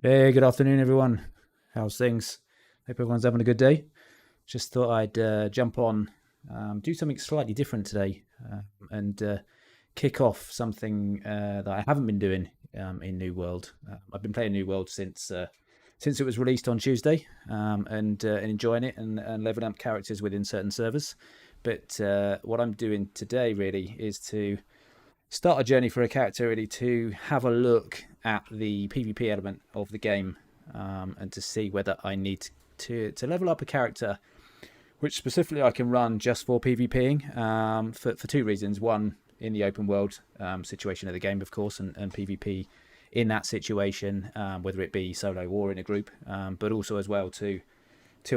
Hey, good afternoon, everyone. How's things? Hope everyone's having a good day. Just thought I'd jump on, do something slightly different today, and kick off something that I haven't been doing in New World. I've been playing New World since it was released on Tuesday, and enjoying it and leveling up characters within certain servers. But what I'm doing today really is to start a journey for a character, really to have a look at the PvP element of the game, and to see whether I need to level up a character which specifically I can run just for PvPing, for two reasons. One, in the open world situation of the game, of course, and PvP in that situation, whether it be solo or in a group, but also as well to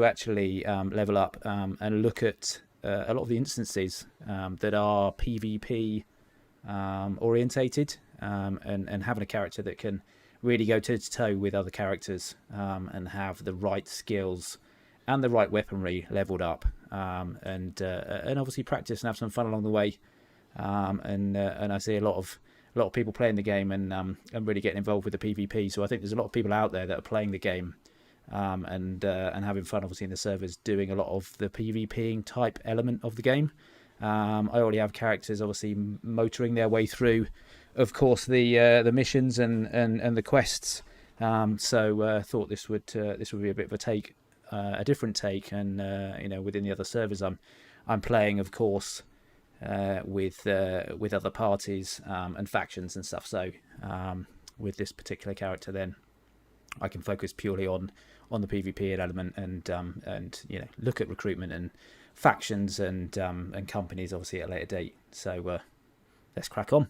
actually level up and look at a lot of the instances that are PvP orientated, and having a character that can really go toe to toe with other characters, and have the right skills and the right weaponry leveled up, and obviously practice and have some fun along the way. And I see a lot of people playing the game and really getting involved with the PvP. So I think there's a lot of people out there that are playing the game, and having fun, obviously, in the servers, doing a lot of the PvPing type element of the game. I already have characters, obviously, motoring their way through, of course, the missions and the quests. So thought this would be a bit of a different take, and within the other servers I'm playing, of course, with other parties and factions and stuff. So with this particular character, then I can focus purely on the PvP element, and look at recruitment and factions and companies, obviously, at a later date. So let's crack on.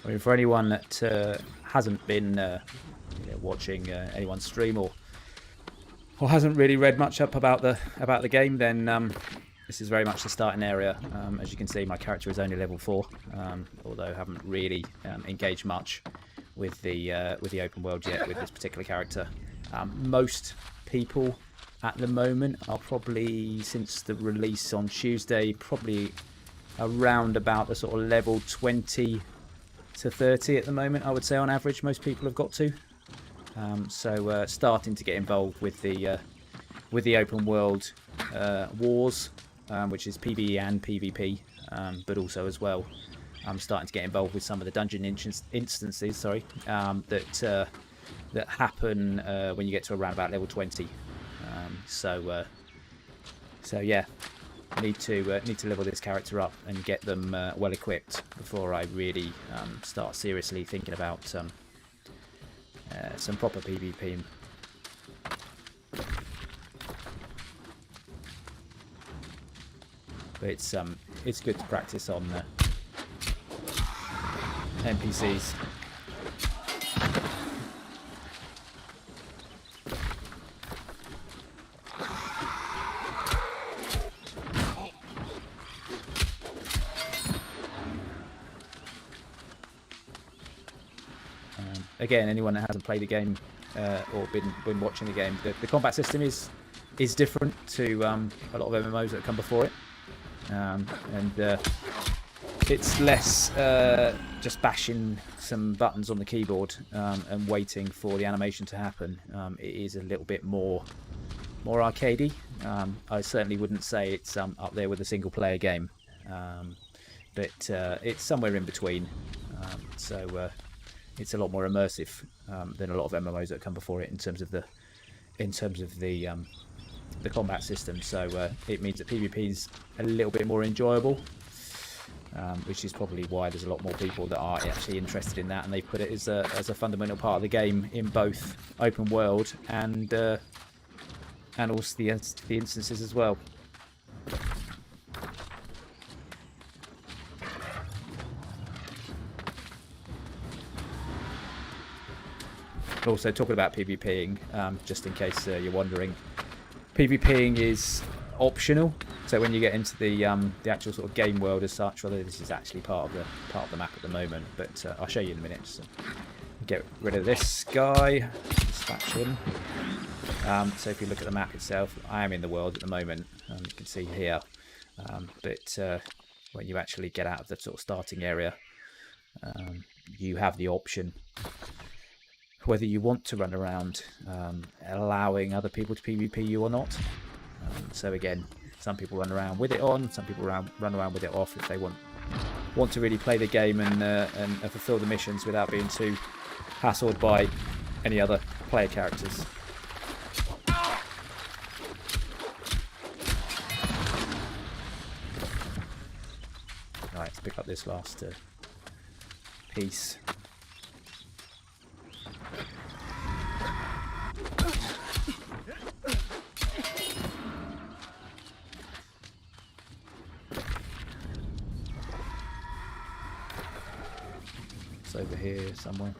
I mean, for anyone that hasn't been watching anyone's stream, or hasn't really read much up about the game, then this is very much the starting area. As you can see, my character is only level 4, although I haven't really engaged much with the open world yet with this particular character. Most people at the moment are probably, since the release on Tuesday, probably around about the sort of level 20 to 30 at the moment, I would say, on average. Most people have got to. So starting to get involved with the open world wars, which is PvE and PvP, but also as well, I'm starting to get involved with some of the dungeon instances. That happen when you get to around about level 20. So yeah, need to level this character up and get them well equipped before I really start seriously thinking about some proper PvP. But it's good to practice on NPCs. Again, anyone that hasn't played the game or been watching the game, the combat system is different to a lot of MMOs that have come before it, and it's less just bashing some buttons on the keyboard and waiting for the animation to happen. It is a little bit more arcadey. I certainly wouldn't say it's up there with a single player game, but it's somewhere in between. So it's a lot more immersive than a lot of MMOs that come before it in terms of the combat system. So it means that PvP is a little bit more enjoyable, which is probably why there's a lot more people that are actually interested in that, and they put it as a fundamental part of the game in both open world and also the instances as well. Also, talking about PvPing, just in case you're wondering, PvPing is optional. So when you get into the actual sort of game world as such, although this is actually part of the map at the moment, but I'll show you in a minute. So Get rid of this guy. Dispatch him. So if you look at the map itself, I am in the world at the moment. You can see here. But when you actually get out of the sort of starting area, you have the option whether you want to run around allowing other people to PvP you or not. So again, some people run around with it on, some people run around with it off if they want to really play the game and fulfill the missions without being too hassled by any other player characters. Right, let's pick up this last piece. It's over here somewhere.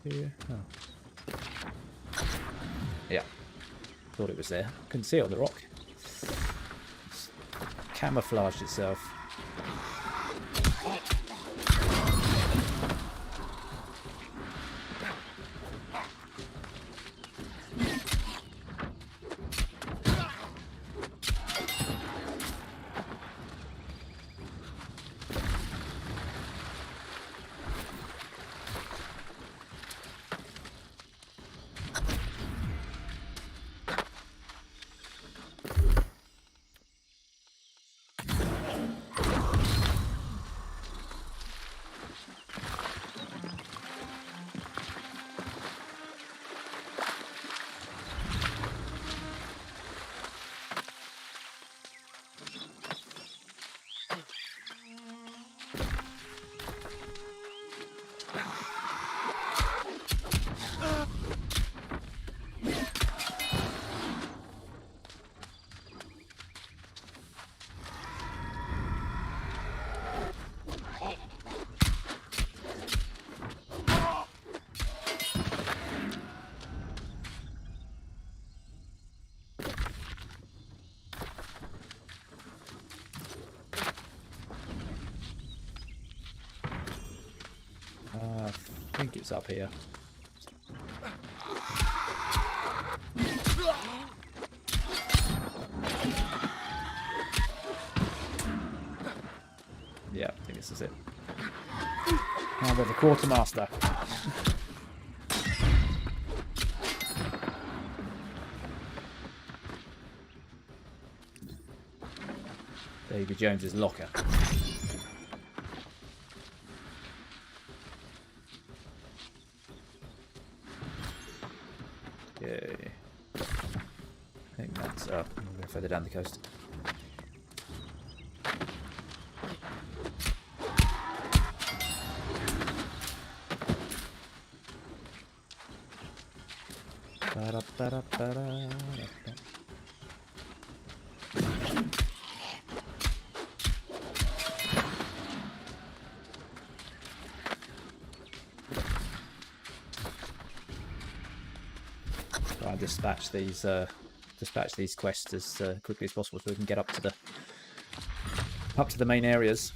Here. Oh. Yeah, thought it was there. Couldn't see it on the rock. It's camouflaged itself. I think it's up here. Yeah, I think this is it. Now we're the quartermaster. Davy Jones's locker. Okay. I think that's up. I'm going further down the coast. Try and dispatch these quests as quickly as possible so we can get up to the main areas.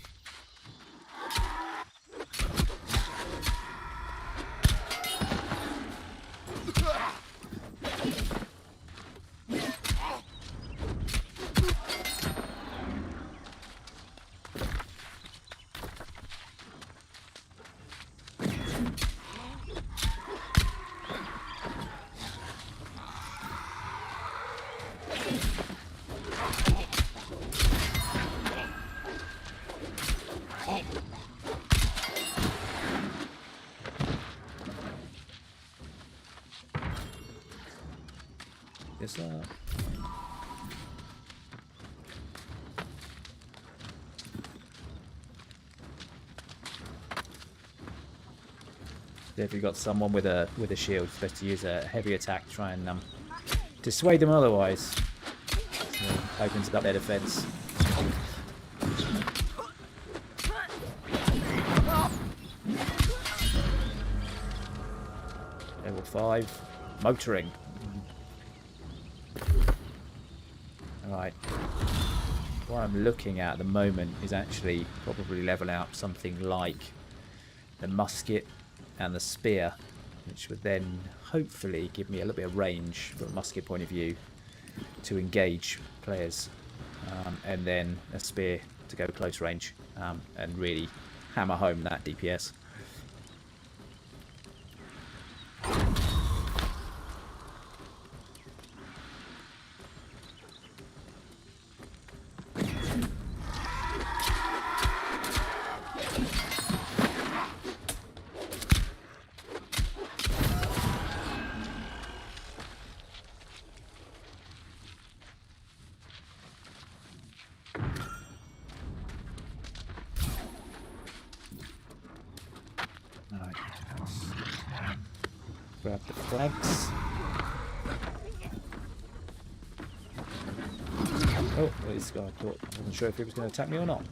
This up. If you've got someone with a shield, it's best to use a heavy attack to try and dissuade them otherwise. So it opens up their defense. Level 5. Motoring. Alright. What I'm looking at the moment is actually probably level out something like the musket and the spear, which would then hopefully give me a little bit of range from a musket point of view to engage players, and then a spear to go close range and really hammer home that DPS. Grab the flags. Oh, this guy thought I wasn't sure if he was going to attack me or not.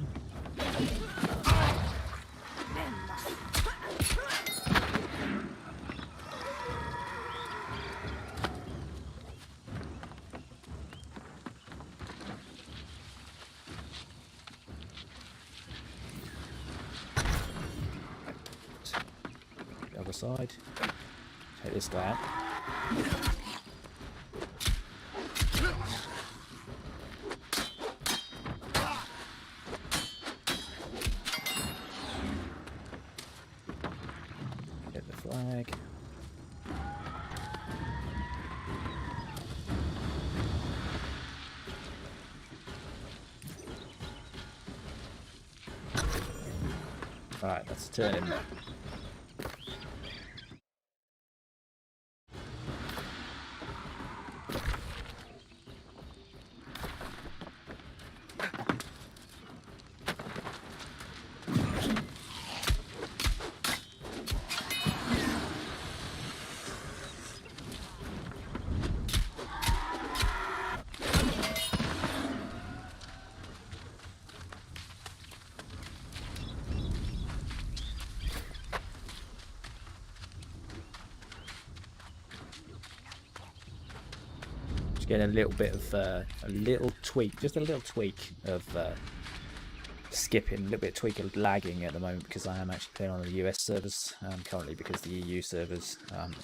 The other side. Take this guy out. Get the flag. Alright, let's turn him. Getting a little bit of a little tweak, just a little tweak of skipping, a little bit of tweak of lagging at the moment because I am actually playing on the US servers currently, because the EU servers,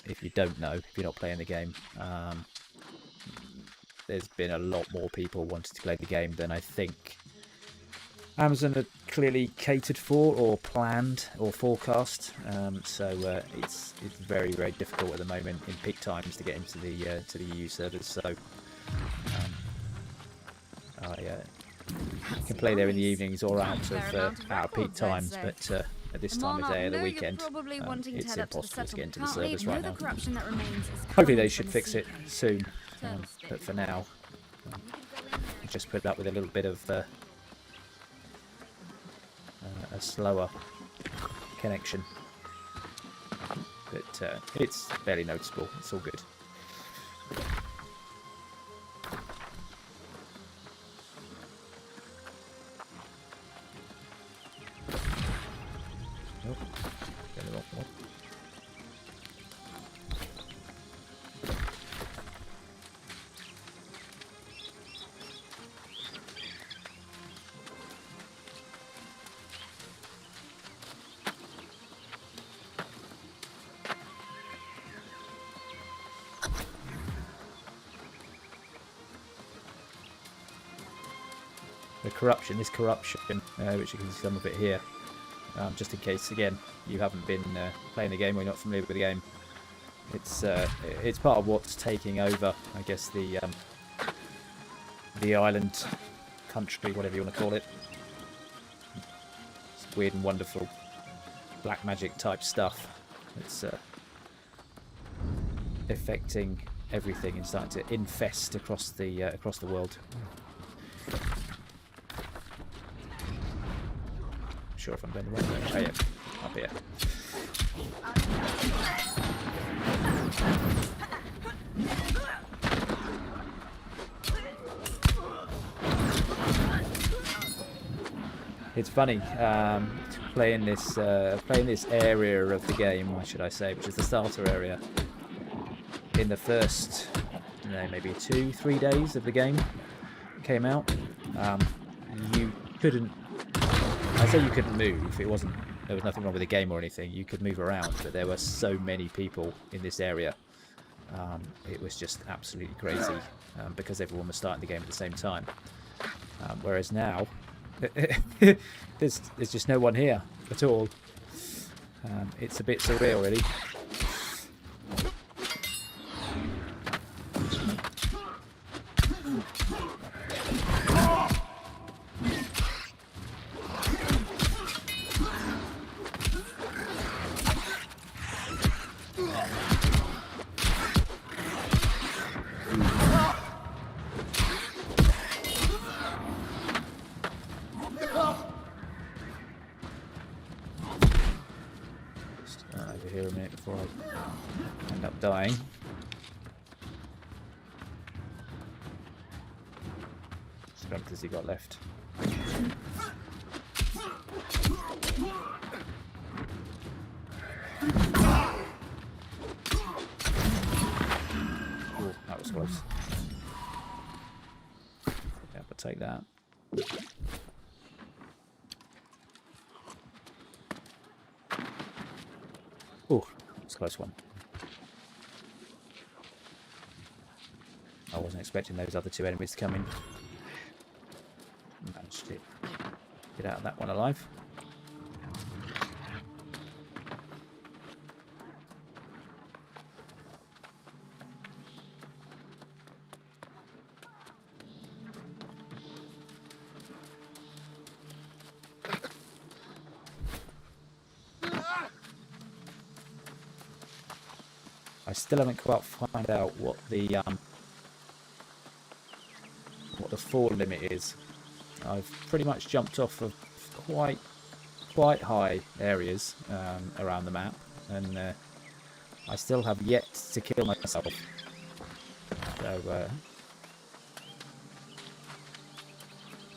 if you don't know, if you're not playing the game, there's been a lot more people wanting to play the game than I think Amazon had clearly catered for or planned or forecast. So it's very, very difficult at the moment in peak times to get into the EU servers. So I can play there in the evenings or out of peak times, but at this time of day of the weekend, it's impossible to get into the servers right now. Hopefully they should fix it soon, but for now, just put up with a little bit of a slower connection, but it's fairly noticeable. It's all good. Oh, get it off more. This corruption, which you can see some of it here, just in case, again, you haven't been playing the game or you're not familiar with the game. It's part of what's taking over, I guess, the island, country, whatever you want to call it. It's weird and wonderful black magic type stuff. It's affecting everything and starting to infest across the world. Sure if I'm going the right way. Oh yeah, up here. It's funny playing this area of the game, why should I say, which is the starter area. in the first, maybe 2-3 days of the game came out. You couldn't. I say you couldn't move. There was nothing wrong with the game or anything. You could move around, but there were so many people in this area. It was just absolutely crazy because everyone was starting the game at the same time. Whereas now, there's just no one here at all. It's a bit surreal, really. Over here a minute before I end up dying. Strength has he got left? Oh, that was close. Yeah, but take that. Oh, it's a close one. I wasn't expecting those other two enemies to come in. Managed to get out of that one alive. I still haven't quite found out what the fall limit is. I've pretty much jumped off of quite high areas around the map, and I still have yet to kill myself. So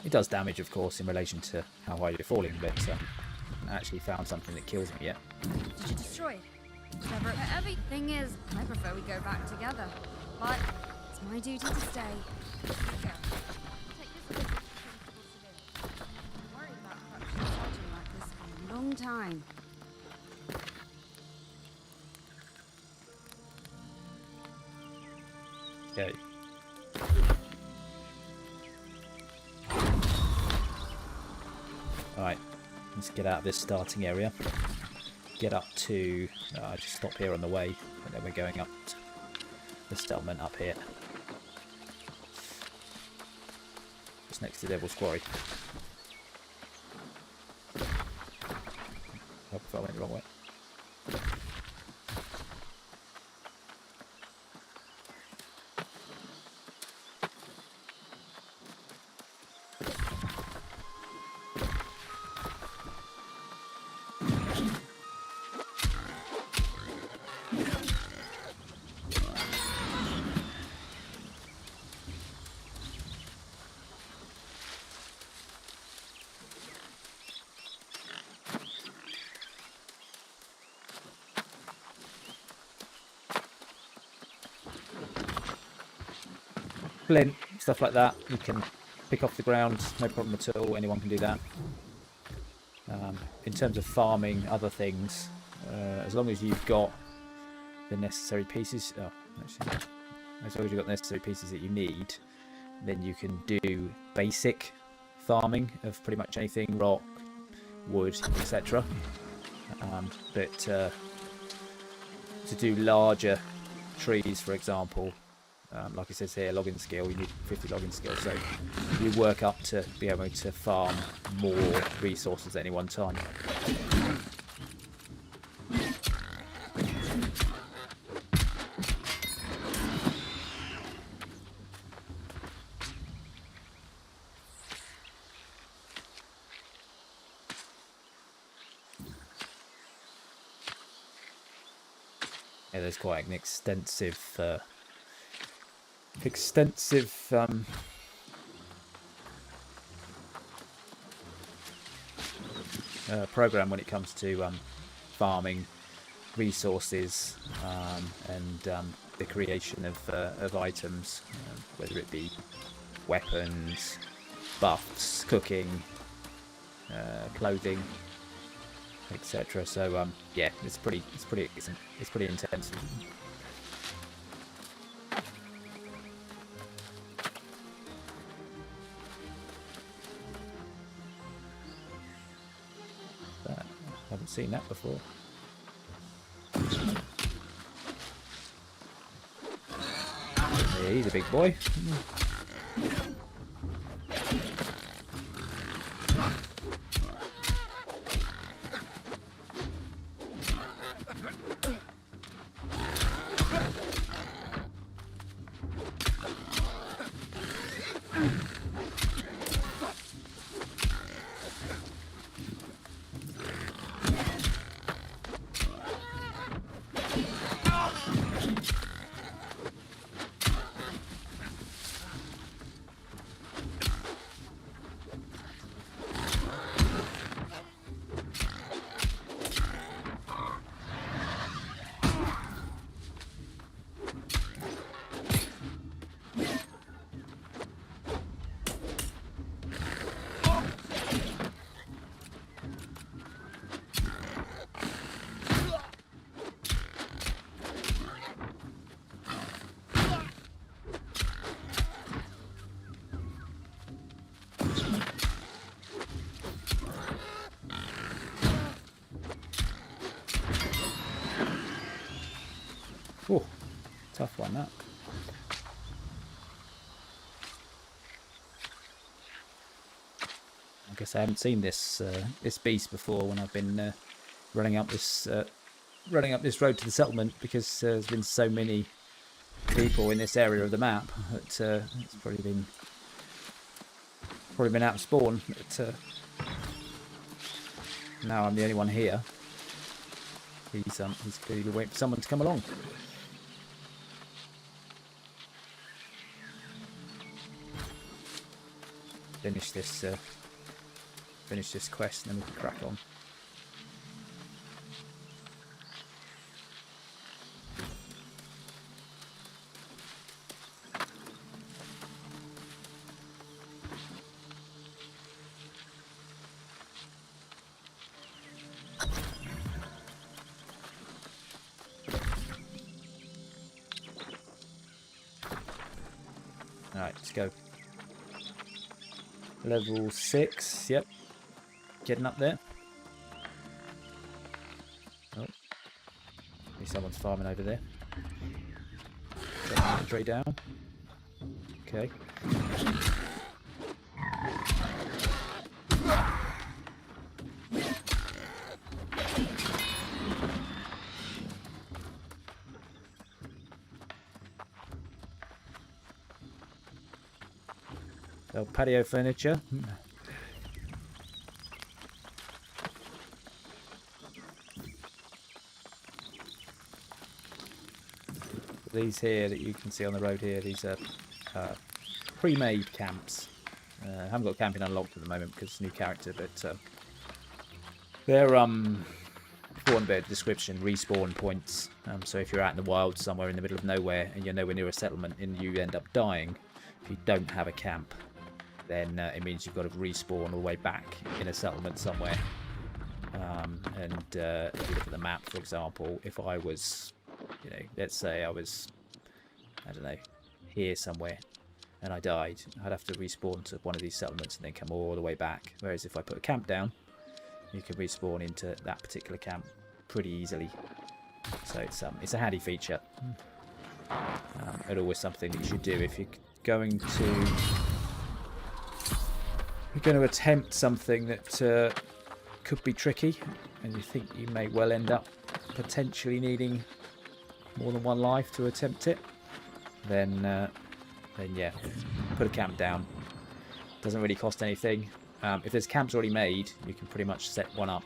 it does damage, of course, in relation to how high you're falling, but I haven't actually found something that kills me yet. Did you destroy it? Whatever. Everything is, I prefer we go back together. But it's my duty to stay. Go. Take this as a responsible civilian. I'm worried about corruption surging like this for a long time. Okay. Alright, let's get out of this starting area. Get up to, just stop here on the way, and then we're going up to the settlement up here. Just next to Devil's Quarry. Hope if I went the wrong way. Flint, stuff like that, you can pick off the ground, no problem at all, anyone can do that. In terms of farming other things, as long as you've got the necessary pieces, as long as you've got the necessary pieces that you need, then you can do basic farming of pretty much anything, rock, wood, etc. But to do larger trees, for example, like it says here, logging skill, you need 50 logging skill, so you work up to be able to farm more resources at any one time. Yeah, there's quite an extensive program when it comes to farming resources and the creation of items, whether it be weapons, buffs, cooking, clothing, etc. So yeah, it's pretty intense. I haven't seen that before. Yeah, he's a big boy. Oh, tough one that. I guess I haven't seen this this beast before when I've been running up this road to the settlement, because there's been so many people in this area of the map that it's probably been out of spawn. But now I'm the only one here. He's clearly waiting for someone to come along. Finish this quest and then we can crack on. Alright, let's go. Level 6, yep. Getting up there. Oh. Maybe someone's farming over there. Straight down. Okay. So patio furniture. These here that you can see on the road here, these are pre-made camps. I haven't got camping unlocked at the moment because it's a new character, but they're for want of a better description, respawn points. So if you're out in the wild somewhere in the middle of nowhere and you're nowhere near a settlement and you end up dying, if you don't have a camp, then it means you've got to respawn all the way back in a settlement somewhere. If you look at the map, for example, if I was, let's say I was, I don't know, here somewhere and I died, I'd have to respawn to one of these settlements and then come all the way back. Whereas if I put a camp down, you can respawn into that particular camp pretty easily. So it's a handy feature. And always something that you should do if you're going to attempt something that could be tricky, and you think you may well end up potentially needing more than one life to attempt it. Then yeah, put a camp down. Doesn't really cost anything. If there's camps already made, you can pretty much set one up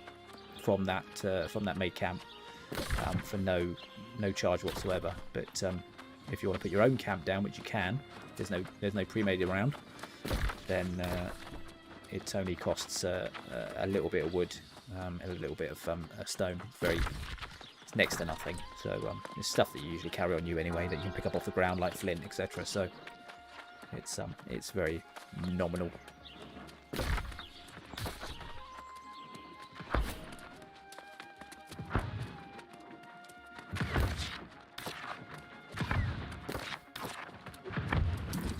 from that made camp for no charge whatsoever. But if you want to put your own camp down, which you can, there's no pre-made around, then it only costs a little bit of wood, and a little bit of stone. It's next to nothing. So it's stuff that you usually carry on you anyway, that you can pick up off the ground like flint, etc. So it's very nominal.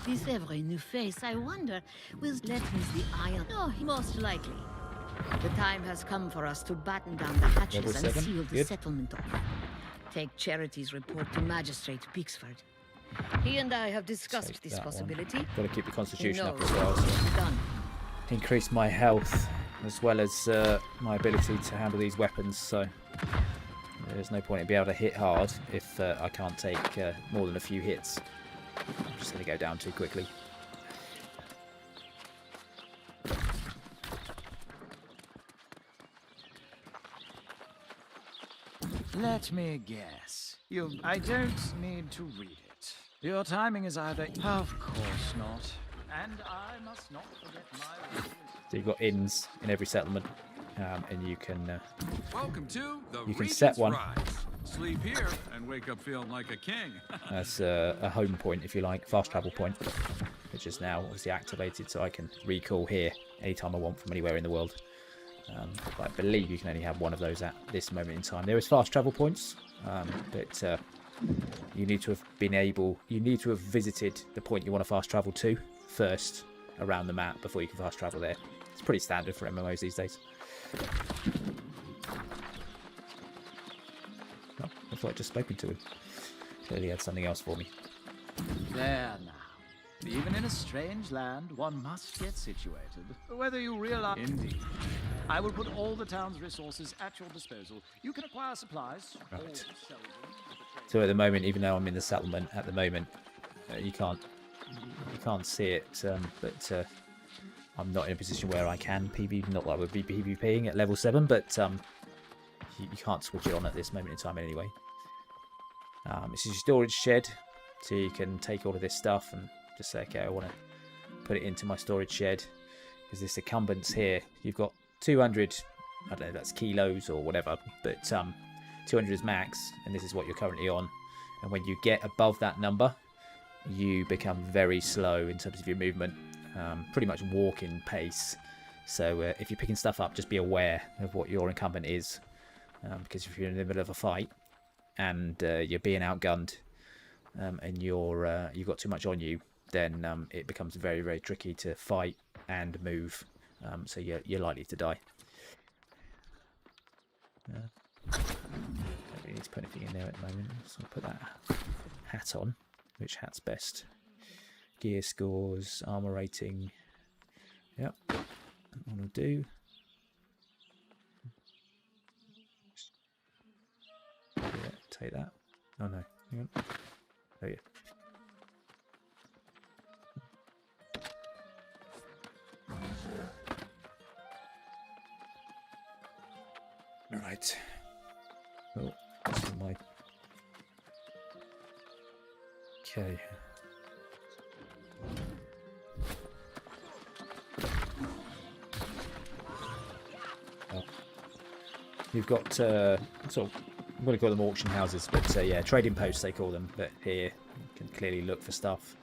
This every new face, I wonder, will let me the iron. Oh, most likely. The time has come for us to batten down the hatches Level and 7? seal the Good. settlement off. Take Charity's report to Magistrate Pixford. He and I have discussed Take this that one. possibility. Got to keep the He constitution up knows as well. what So to be done. increase my health as well as my ability to handle these weapons. So there's no point in being able to hit hard if I can't take more than a few hits. I'm just going to go down too quickly. Let me guess. I don't need to read it. Your timing is either... Of course not. And I must not forget my... So you've got inns in every settlement, and you can Welcome to the You can Regent's set one. Rise. Sleep here and wake up feeling like a king. as a home point, if you like, fast travel point, which is now obviously activated, so I can recall here anytime I want from anywhere in the world. But I believe you can only have one of those at this moment in time. There is fast travel points, but you need to have visited the point you want to fast travel to first around the map before you can fast travel there. It's pretty standard for MMOs these days. Oh, I thought I'd just spoken to him. Clearly he had something else for me. There now. Even in a strange land, one must get situated. Whether you realize... Indeed. I will put all the town's resources at your disposal. You can acquire supplies. Or Right. sell them. So at the moment, even though I'm in the settlement at the moment, you can't see it, but I'm not in a position where I can PvP. Not that I would be PvPing at level 7, but you can't switch it on at this moment in time anyway. This is your storage shed, so you can take all of this stuff and just say, okay, I want to put it into my storage shed, because this incumbents here, you've got 200, I don't know if that's kilos or whatever, but 200 is max, and this is what you're currently on. And when you get above that number, you become very slow in terms of your movement, pretty much walking pace. So if you're picking stuff up, just be aware of what your incumbent is, because if you're in the middle of a fight and you're being outgunned and you've got too much on you, then it becomes very, very tricky to fight and move. So you're likely to die. Don't really need to put anything in there at the moment, so I'll put that hat on. Which hat's best? Gear scores, armor rating. Yep, that one will do. Yeah, take that. Oh no, hang on. Oh yeah. All right. Oh, this is my. Okay. Oh. You've got sort of, I'm going to call them auction houses, but yeah, trading posts they call them. But here you can clearly look for stuff,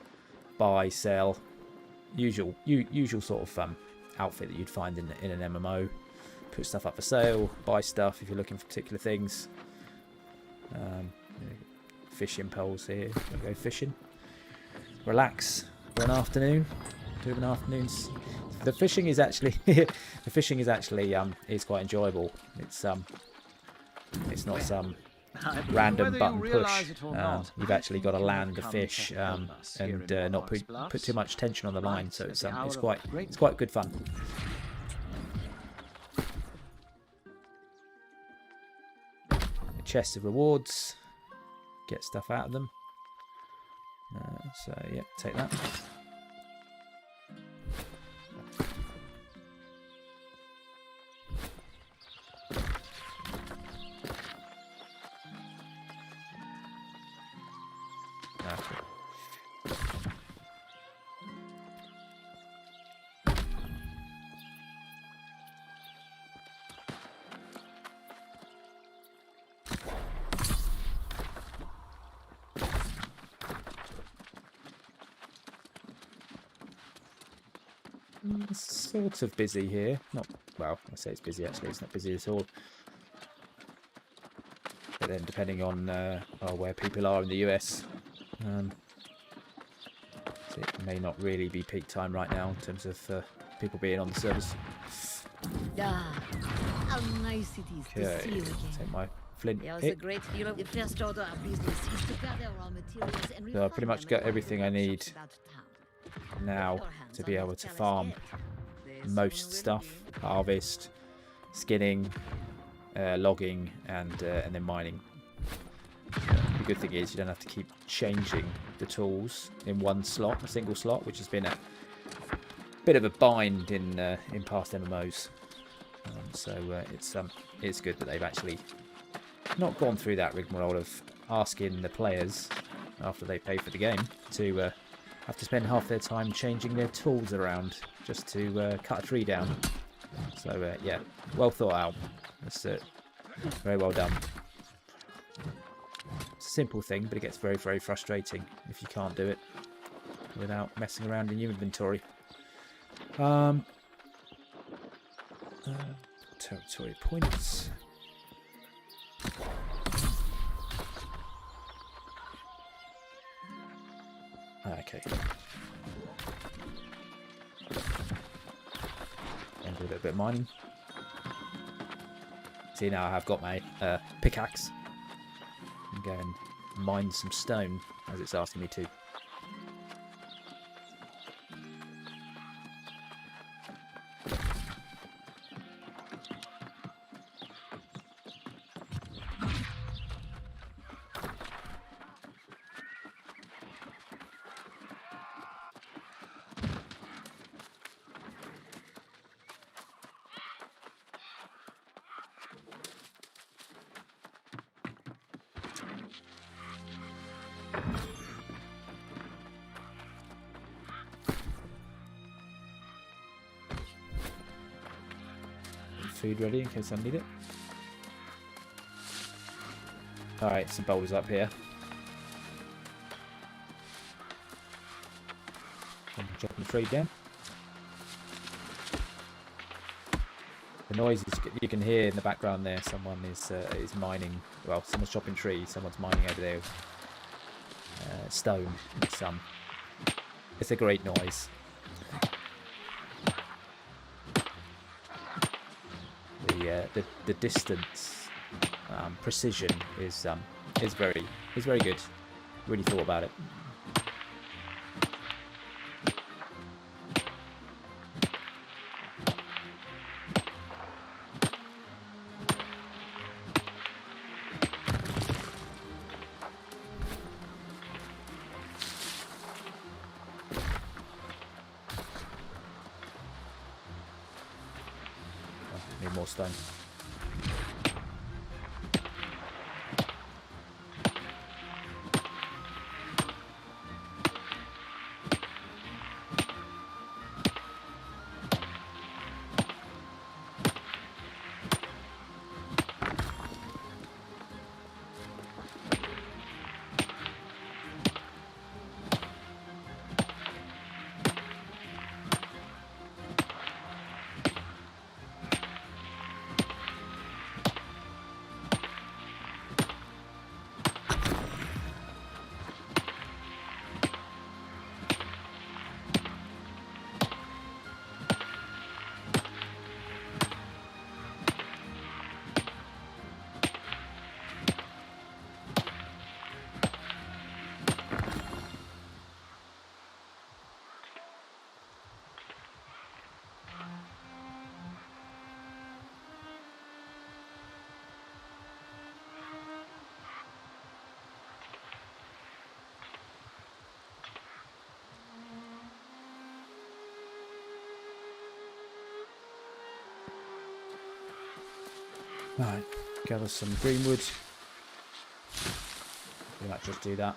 buy, sell, usual sort of outfit that you'd find in an MMO. Put stuff up for sale, buy stuff if you're looking for particular things. Fishing poles here. Gonna go fishing. Relax for an afternoon. 2 of an afternoons. The fishing is actually is quite enjoyable. It's not some I believe random whether you button realize push. it or not, You've I actually think got to you have land the come fish to help us here and in not Monarch's put too Bluffs. much tension on the line. So Right it's at the hour it's of quite great- it's quite good fun. A chest of rewards. Get stuff out of them. So yeah, take that. Okay. Sort of busy here. Not well. I say it's busy. Actually, it's not busy at all. But then, depending on where people are in the US, it may not really be peak time right now in terms of people being on the servers. Ah, how nice it is to see you again. Take my flint There was a pick. great deal of the first order of business is to gather raw materials and So I pretty refine much them got in everything I workshops need about town. now Your hands to are be not able to careless farm yet. They most soon will stuff: be. harvest, skinning, logging, and then mining. The good thing is you don't have to keep changing the tools in one slot, a single slot, which has been a bit of a bind in past MMOs. So it's good that they've actually not gone through that rigmarole of asking the players after they pay for the game to have to spend half their time changing their tools around just to cut a tree down. So yeah, well thought out. That's very well done. It's a simple thing, but it gets very, very frustrating if you can't do it without messing around in your inventory. Territory points. Okay. And do a little bit of mining. See, now I have got my pickaxe. And go and mine some stone as it's asking me to. Food ready in case I need it. Alright, some boulders up here. I'm chopping the tree down. The noises you can hear in the background there, someone is mining. Well, someone's chopping trees, someone's mining over there. Stone. It's a great noise. The distance precision is very good. Really thought about it. Need more stone. Right, gather some greenwood. We might just do that.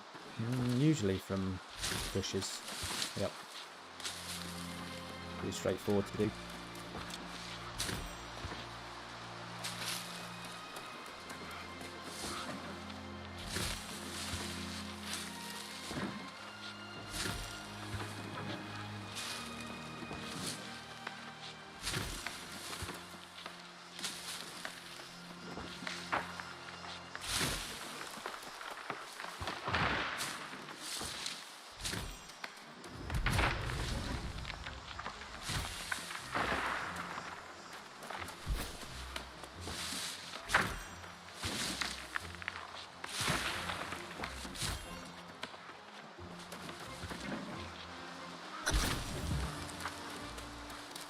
Usually from bushes. Yep. Pretty straightforward to do.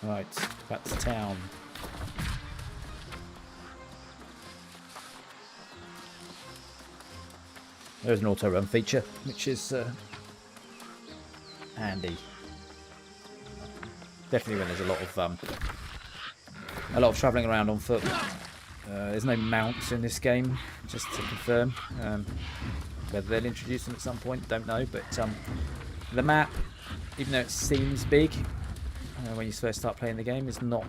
Right, back to town. There's an auto run feature, which is handy. Definitely when there's a lot of travelling around on foot. There's no mounts in this game, just to confirm. Whether they'll introduce them at some point, don't know. But the map, even though it seems big when you first start playing the game, is not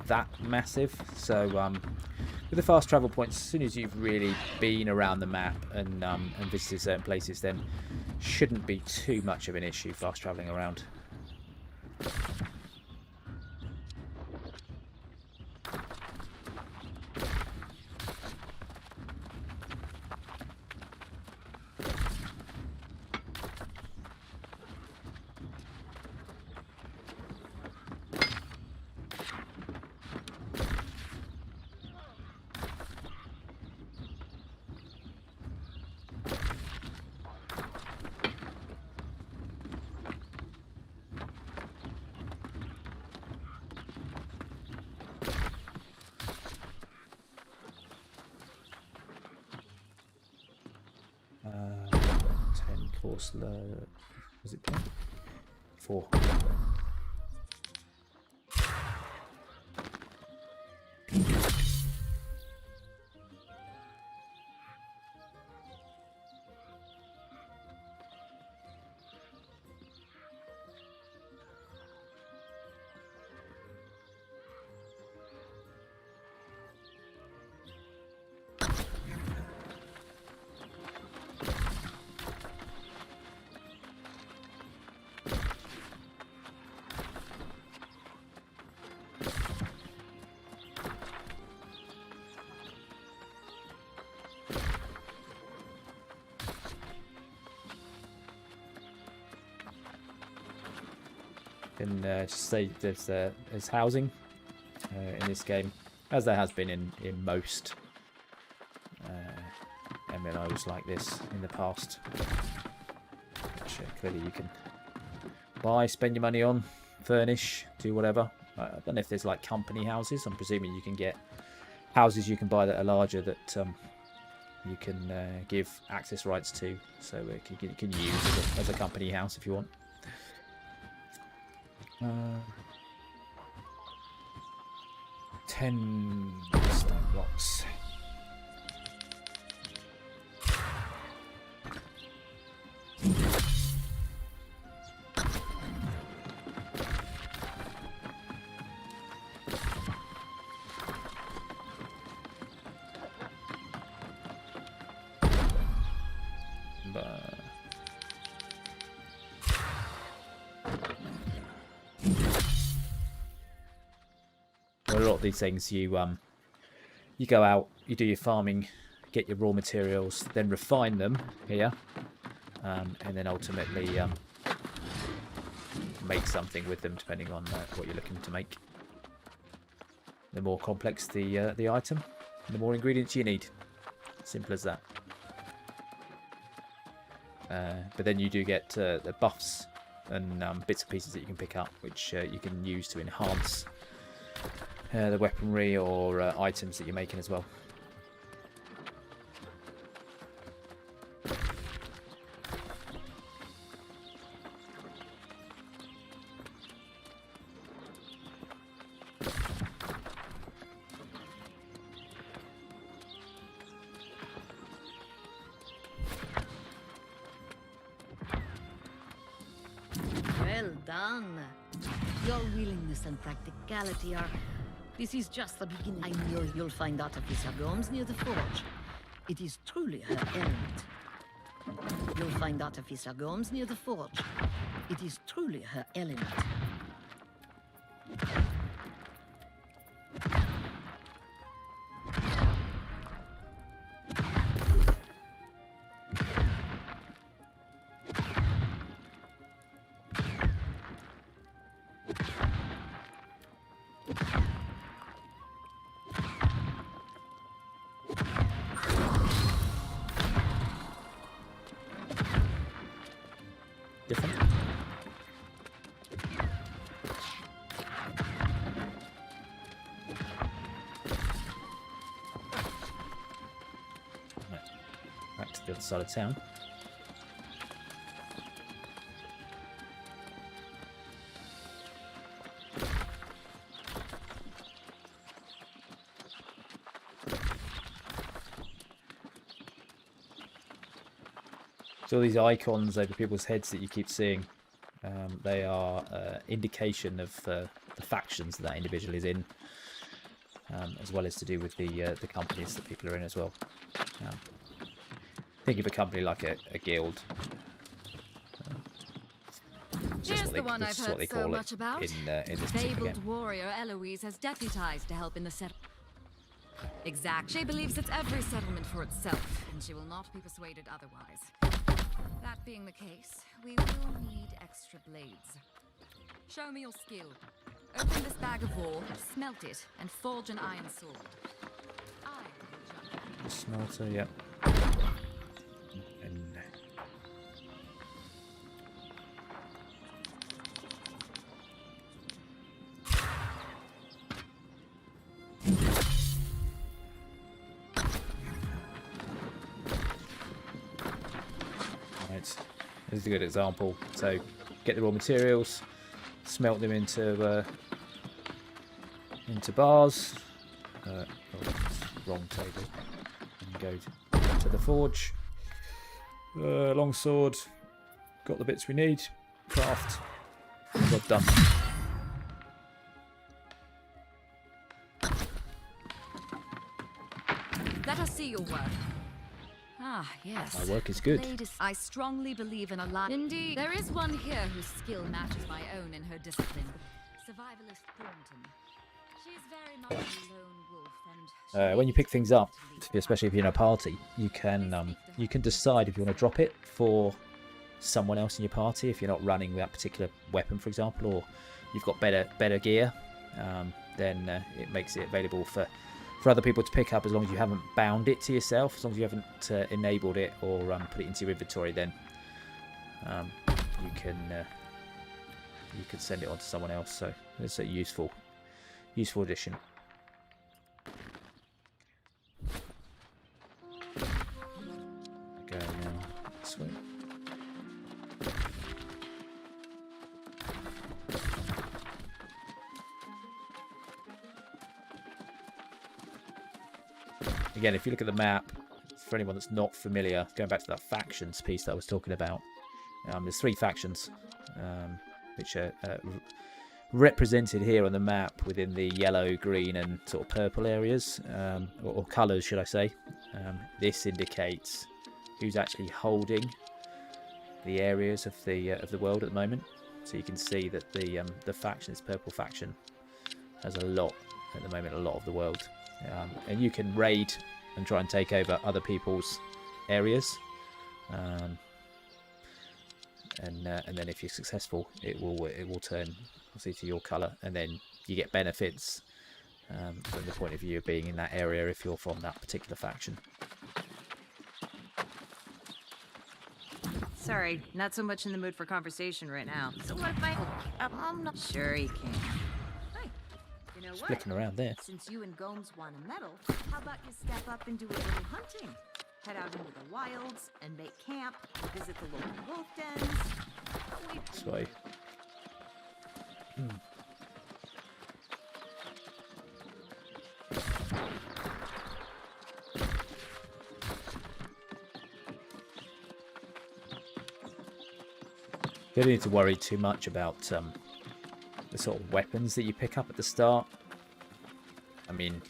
that massive. So with the fast travel points, as soon as you've really been around the map and visited certain places, then shouldn't be too much of an issue fast travelling around. Was it 10? 4. Can just say there's housing in this game, as there has been in most MMOs like this in the past, which clearly you can buy, spend your money on, furnish, do whatever. I don't know if there's like company houses. I'm presuming you can get houses you can buy that are larger that you can give access rights to, so you can use as a company house if you want. 10 stone blocks. A lot of these things, you go out, you do your farming, get your raw materials, then refine them here, and then ultimately make something with them, depending on what you're looking to make. The more complex the item, the more ingredients you need. Simple as that. But then you do get the buffs and bits and pieces that you can pick up, which you can use to enhance the weaponry or items that you're making as well. Well done. Your willingness and practicality are... This is just the beginning. I know you'll find Artificer Gomes near the forge. It is truly her element. You'll find Artificer Gomes near the forge. It is truly her element. Different. the other side of town. So all these icons over people's heads that you keep seeing, they are indication of the factions that individual is in, as well as to do with the companies that people are in as well. Think of a company like a guild. Here's the one I've heard so much about. In this particular Fabled game. warrior Eloise has deputized to help in the settlement. Exactly. She believes it's every settlement for itself, and she will not be persuaded otherwise. That being the case, we will need extra blades. Show me your skill. Open this bag of ore, smelt it, and forge an iron sword. I will judge. Smelter, yep. And right, this is a good example. So, get the raw materials, smelt them into bars. Wrong table. And go to the forge. Long sword. Got the bits we need. Craft. Job done. Let us see your work. Ah, yes. My work is good. I strongly believe in a lot. Indeed. There is one here whose skill matches my own in her discipline. Survivalist Thornton. She's very much a lone wolf, and When you pick things up, especially if you're in a party, you can decide if you want to drop it for someone else in your party if you're not running that particular weapon, for example, or you've got better gear. Then it makes it available for other people to pick up as long as you haven't bound it to yourself. As long as you haven't enabled it or put it into your inventory, then you can send it on to someone else. So it's a useful addition. Go now this way. Again, if you look at the map, for anyone that's not familiar, going back to that factions piece that I was talking about, there's 3 factions which are represented here on the map within the yellow, green, and sort of purple areas, or colours, should I say. This indicates who's actually holding the areas of the world at the moment. So you can see that the faction, this purple faction, has a lot at the moment, a lot of the world. And you can raid and try and take over other people's areas, and then if you're successful, it will turn obviously to your colour, and then you get benefits from the point of view of being in that area if you're from that particular faction. Sorry, not so much in the mood for conversation right now. So what if I'm not sure you can. Hey, you know what? Flicking around there. Since you and Gomes want a medal, how about you step up and do a little hunting? Head out into the wilds and make camp, visit the local wolf dens. Don't wait for This way. You don't need to worry too much about the sort of weapons that you pick up at the start. I mean,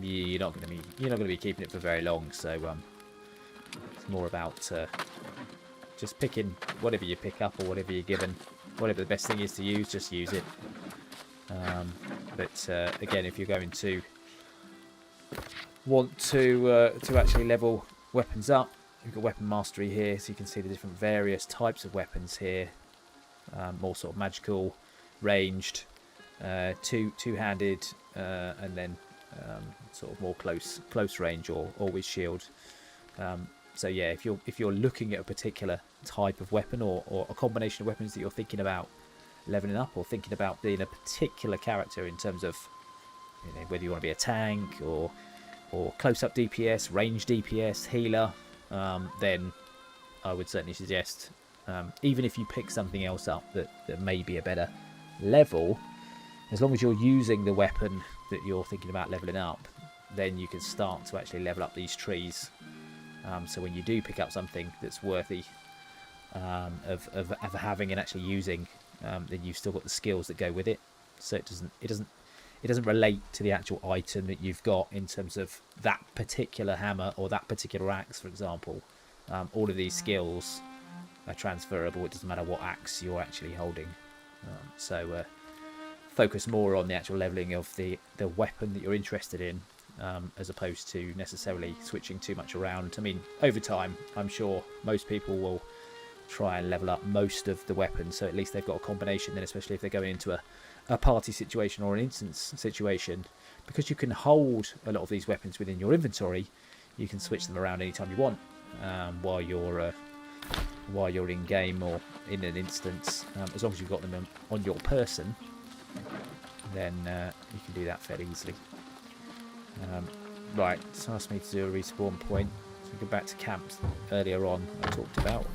you're not going to be keeping it for very long, so it's more about just picking whatever you pick up or whatever you're given, whatever the best thing is to use, just use it. But again, if you're going to want to actually level weapons up, you've got weapon mastery here, so you can see the different various types of weapons here. More sort of magical, ranged, two-handed, and then sort of more close range or with shield. So yeah, if you're looking at a particular type of weapon or a combination of weapons that you're thinking about leveling up, or thinking about being a particular character in terms of, you know, whether you want to be a tank or or close-up DPS, range DPS, healer, then I would certainly suggest, even if you pick something else up that may be a better level, as long as you're using the weapon that you're thinking about leveling up, then you can start to actually level up these trees. So when you do pick up something that's worthy of having and actually using, then you've still got the skills that go with it. So it doesn't relate to the actual item that you've got in terms of that particular hammer or that particular axe, for example. All of these skills are transferable. It doesn't matter what axe you're actually holding. So focus more on the actual leveling of the weapon that you're interested in, as opposed to necessarily switching too much around. I mean, over time, I'm sure most people will try and level up most of the weapons, so at least they've got a combination then, especially if they're going into a party situation or an instance situation. Because you can hold a lot of these weapons within your inventory, you can switch them around anytime you want, while you're in game or in an instance. As long as you've got them on your person, then you can do that fairly easily. Right, it's asked me to do a respawn point, so we go back to camp earlier on I talked about.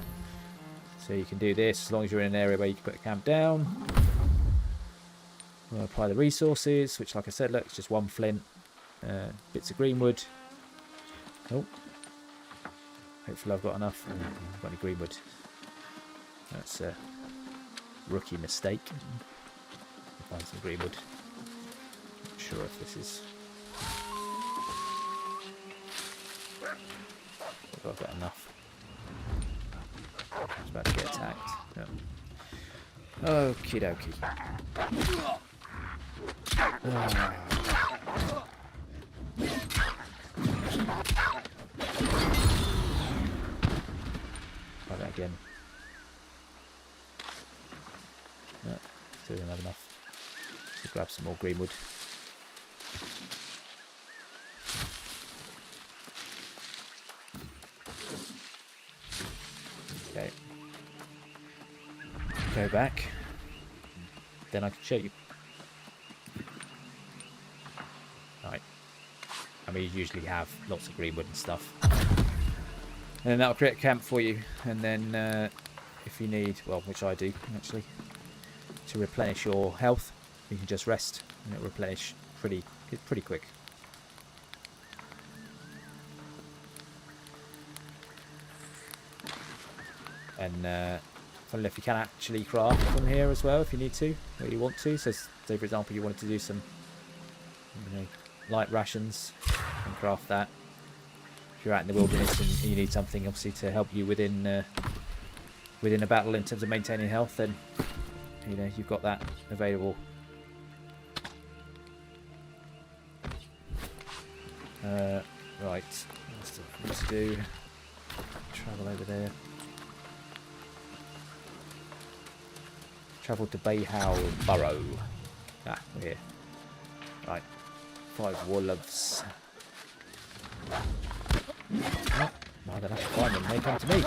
So you can do this as long as you're in an area where you can put a camp down. We'll apply the resources, which, like I said, look, it's just one flint, bits of greenwood. Oh, hopefully I've got enough. I haven't got any greenwood. That's a rookie mistake. I'll find some greenwood. Not sure if this is. If I've got enough. I was about to get attacked. Yep. Okie dokie. Try that again. No, still don't have enough. Let's grab some more greenwood. Okay. Go back. Then I can show you. Right. And we usually have lots of greenwood and stuff. And then that'll create a camp for you. And then if you need, well, which I do actually, to replenish your health, you can just rest and it'll replenish pretty quick. And funnily enough, you can actually craft from here as well if you need to, or you want to. So say for example you wanted to do some light rations, and craft that. If you're out in the wilderness and you need something obviously to help you within a battle in terms of maintaining health, then you've got that available. Right, what to do? Travel over there. Travel to Bayhow Burrow. Ah, we're here. Right. 5 wolves. Oh, I don't have to find them, they come to me.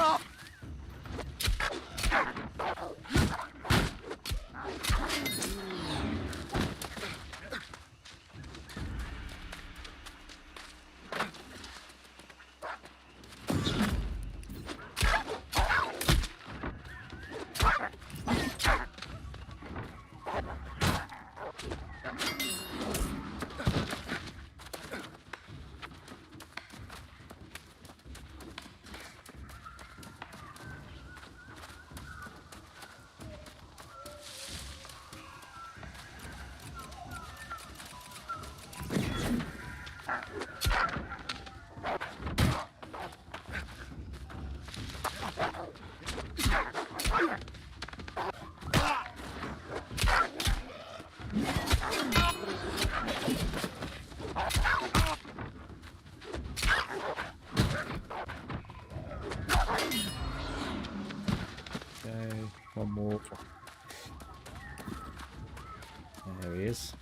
One more. There he is.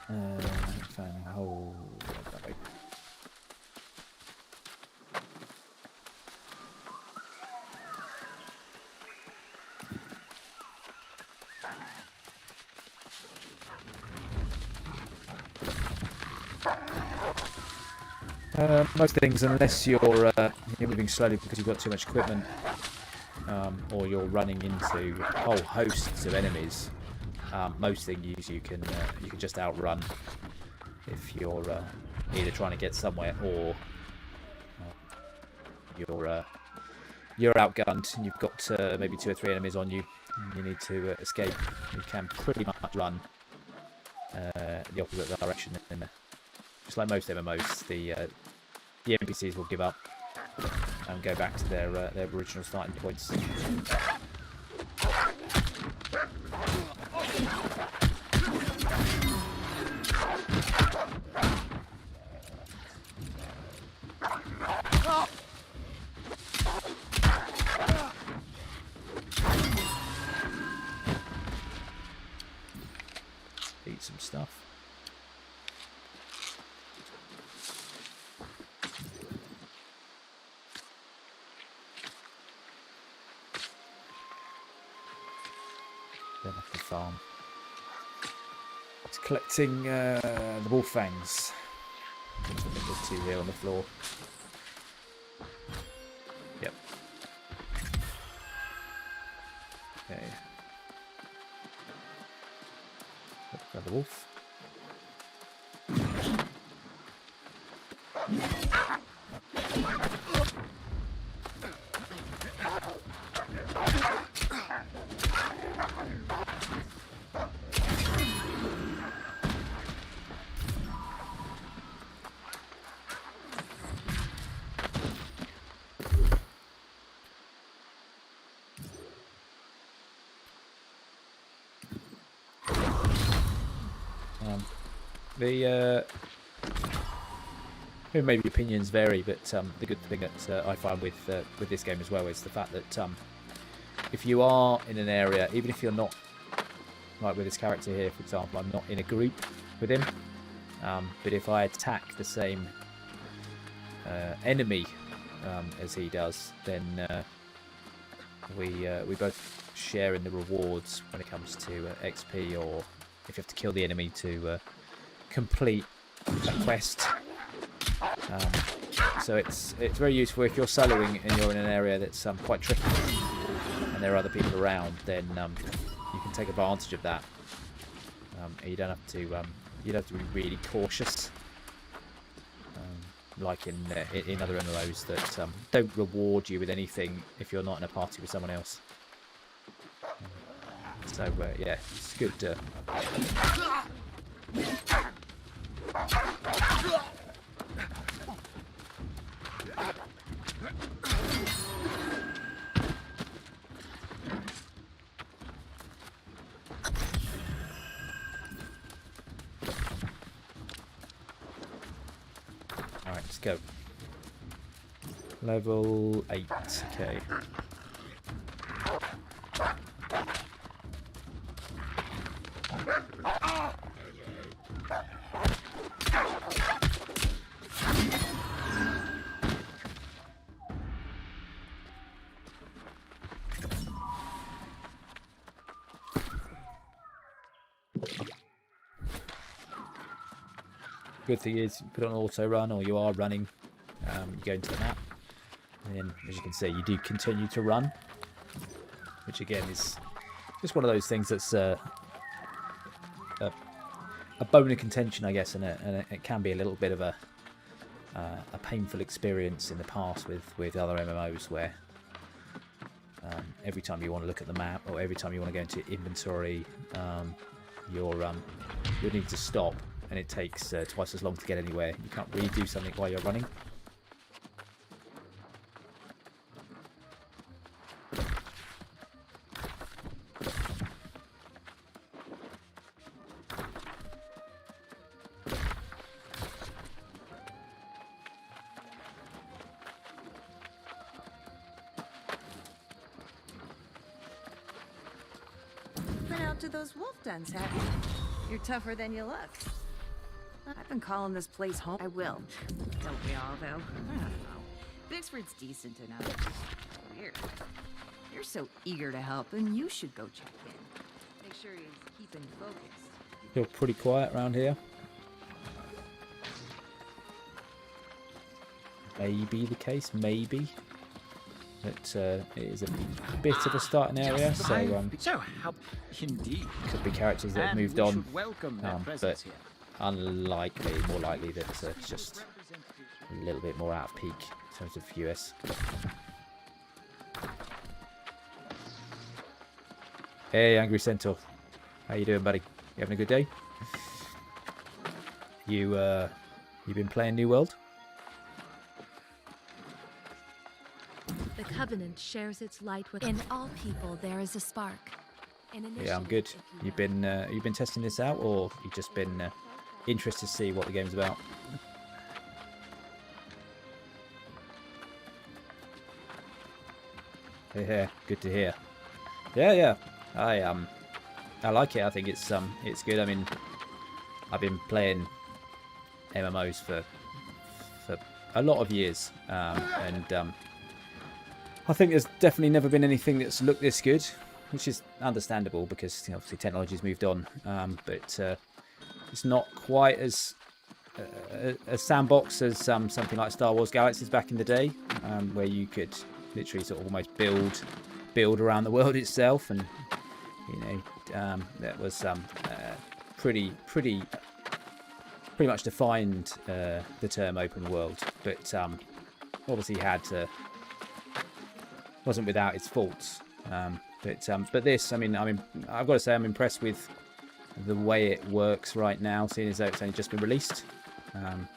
Oh. Found a hole. Most things, unless you're moving slowly because you've got too much equipment, or you're running into whole hosts of enemies, most things you can just outrun if you're either trying to get somewhere or you're outgunned and you've got maybe 2 or 3 enemies on you. And you need to escape. You can pretty much run the opposite direction. And just like most MMOs, the NPCs will give up and go back to their original starting points. Eat some stuff. Then off the farm. It's collecting the wolf fangs. There's 2 here on the floor. Yep. Okay. Grab the wolf. Maybe opinions vary, but the good thing that I find with this game as well is the fact that if you are in an area, even if you're not, like with this character here, for example, I'm not in a group with him, but if I attack the same enemy as he does, then we both share in the rewards when it comes to XP, or if you have to kill the enemy to complete a quest. So it's very useful if you're soloing and you're in an area that's quite tricky and there are other people around, then you can take advantage of that. You don't have to be really cautious, like in other MMOs that don't reward you with anything if you're not in a party with someone else. So yeah, it's good. Alright, let's go. Level 8, okay. Good thing is you put on auto run, or you are running, you go into the map, and then as you can see you do continue to run, which again is just one of those things that's a bone of contention, I guess, and it can be a little bit of a painful experience in the past with other MMOs where every time you want to look at the map, or every time you want to go into inventory, you'll need to stop, and it takes twice as long to get anywhere. You can't really do something while you're running. Been out to those wolf dens, have you? You're tougher than you look. I've been calling this place home. I will. Don't we all, though? I don't know. Bixford's decent enough. It's just weird. You're so eager to help, and you should go check in. Make sure he's keeping focused. Feel pretty quiet around here. Maybe the case, maybe. But it is a bit of a starting area, so So how indeed. could be characters that have And moved we on. should welcome their But presence here. unlikely, more likely that it's just a little bit more out of peak in terms of US. Hey, Angry Centaur. How you doing, buddy? You having a good day? You been playing New World? The Covenant shares its light with in all people. There is a spark. Yeah, I'm good. You've been testing this out, or you've just been interested to see what the game's about? Yeah, good to hear. Yeah. I like it. I think it's good. I mean, I've been playing MMOs for a lot of years, and I think there's definitely never been anything that's looked this good, which is understandable because obviously technology's moved on. But it's not quite as a sandbox as something like Star Wars Galaxies back in the day, where you could literally sort of almost build around the world itself, and that was pretty much defined the term open world, but obviously wasn't without its faults. But this, I mean, I've got to say I'm impressed with the way it works right now, seeing as though it's only just been released. I'm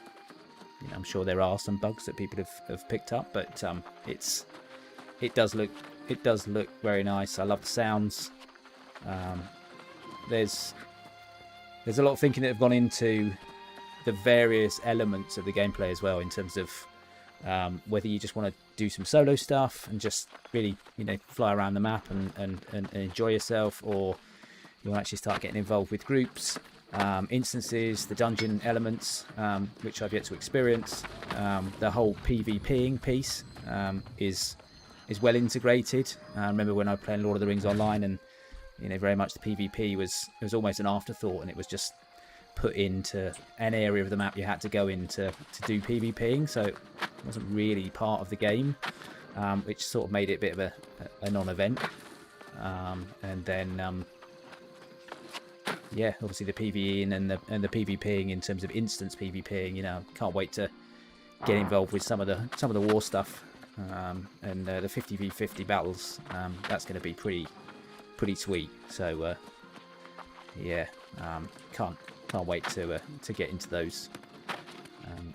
sure there are some bugs that people have picked up, but it does look very nice. I love the sounds. There's a lot of thinking that have gone into the various elements of the gameplay as well, in terms of whether you just want to do some solo stuff and just really fly around the map and enjoy yourself, or you want to actually start getting involved with groups, instances, the dungeon elements, which I've yet to experience. The whole PvPing piece is well integrated. I remember when I was playing Lord of the Rings Online, and very much the PvP was almost an afterthought, and it was just put into an area of the map you had to go in to do PvPing, so it wasn't really part of the game, which sort of made it a bit of a non-event. And then obviously the PvE and the PvPing in terms of instance PvPing. Can't wait to get involved with some of the war stuff, and the 50v50 battles. That's going to be pretty sweet. So can't wait to get into those,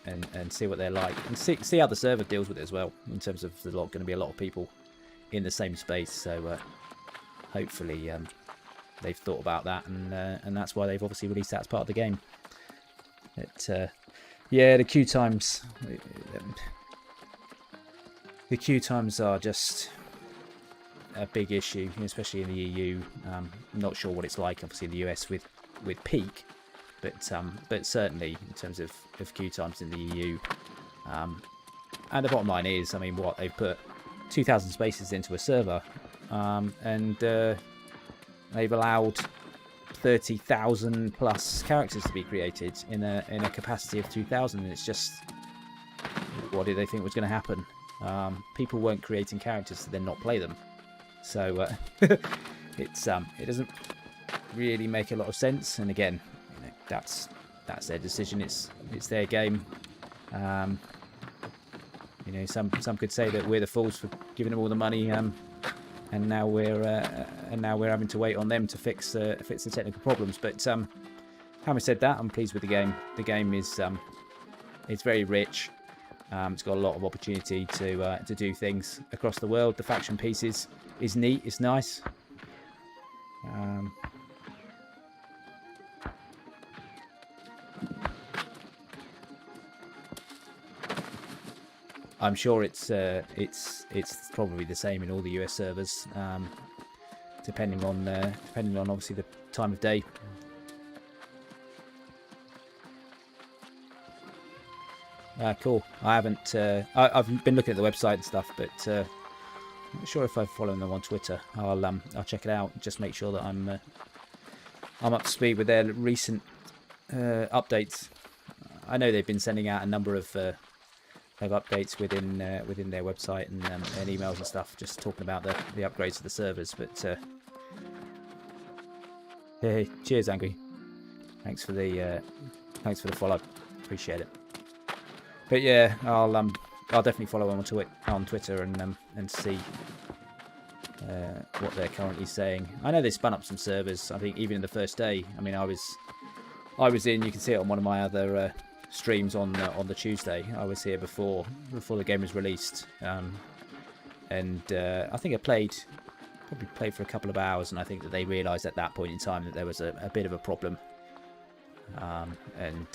and see what they're like, and see how the server deals with it as well, in terms of there's going to be a lot of people in the same space. So hopefully they've thought about that, and that's why they've obviously released that as part of the game. The queue times. The queue times are just a big issue, especially in the EU. I'm not sure what it's like, obviously, in the US with peak, but certainly in terms of queue times in the EU. And the bottom line is, what they've put 2,000 spaces into a server, and they've allowed 30,000 plus characters to be created in a capacity of 2,000. And it's just, what did they think was going to happen? People weren't creating characters to then not play them. So it doesn't really make a lot of sense. And again, that's their decision. It's their game. Some could say that we're the fools for giving them all the money, and now we're having to wait on them to fix the technical problems. But having said that, I'm pleased with the game. The game is it's very rich. It's got a lot of opportunity to do things across the world. The faction pieces is neat. It's nice. I'm sure it's probably the same in all the US servers, depending on obviously the time of day. Cool. I haven't. I've been looking at the website and stuff, but I'm not sure if I'm following them on Twitter. I'll check it out. Just make sure that I'm I'm up to speed with their recent updates. I know they've been sending out a number of updates within their website and emails and stuff, just talking about the upgrades to the servers. But hey, cheers, Angry. Thanks for the follow. Appreciate it. But yeah, I'll definitely follow them on Twitter and see what they're currently saying. I know they spun up some servers. I think even in the first day. I mean, I was in. You can see it on one of my other streams on the Tuesday. I was here before the game was released, and I think I probably played for a couple of hours, and I think that they realised at that point in time that there was a bit of a problem, and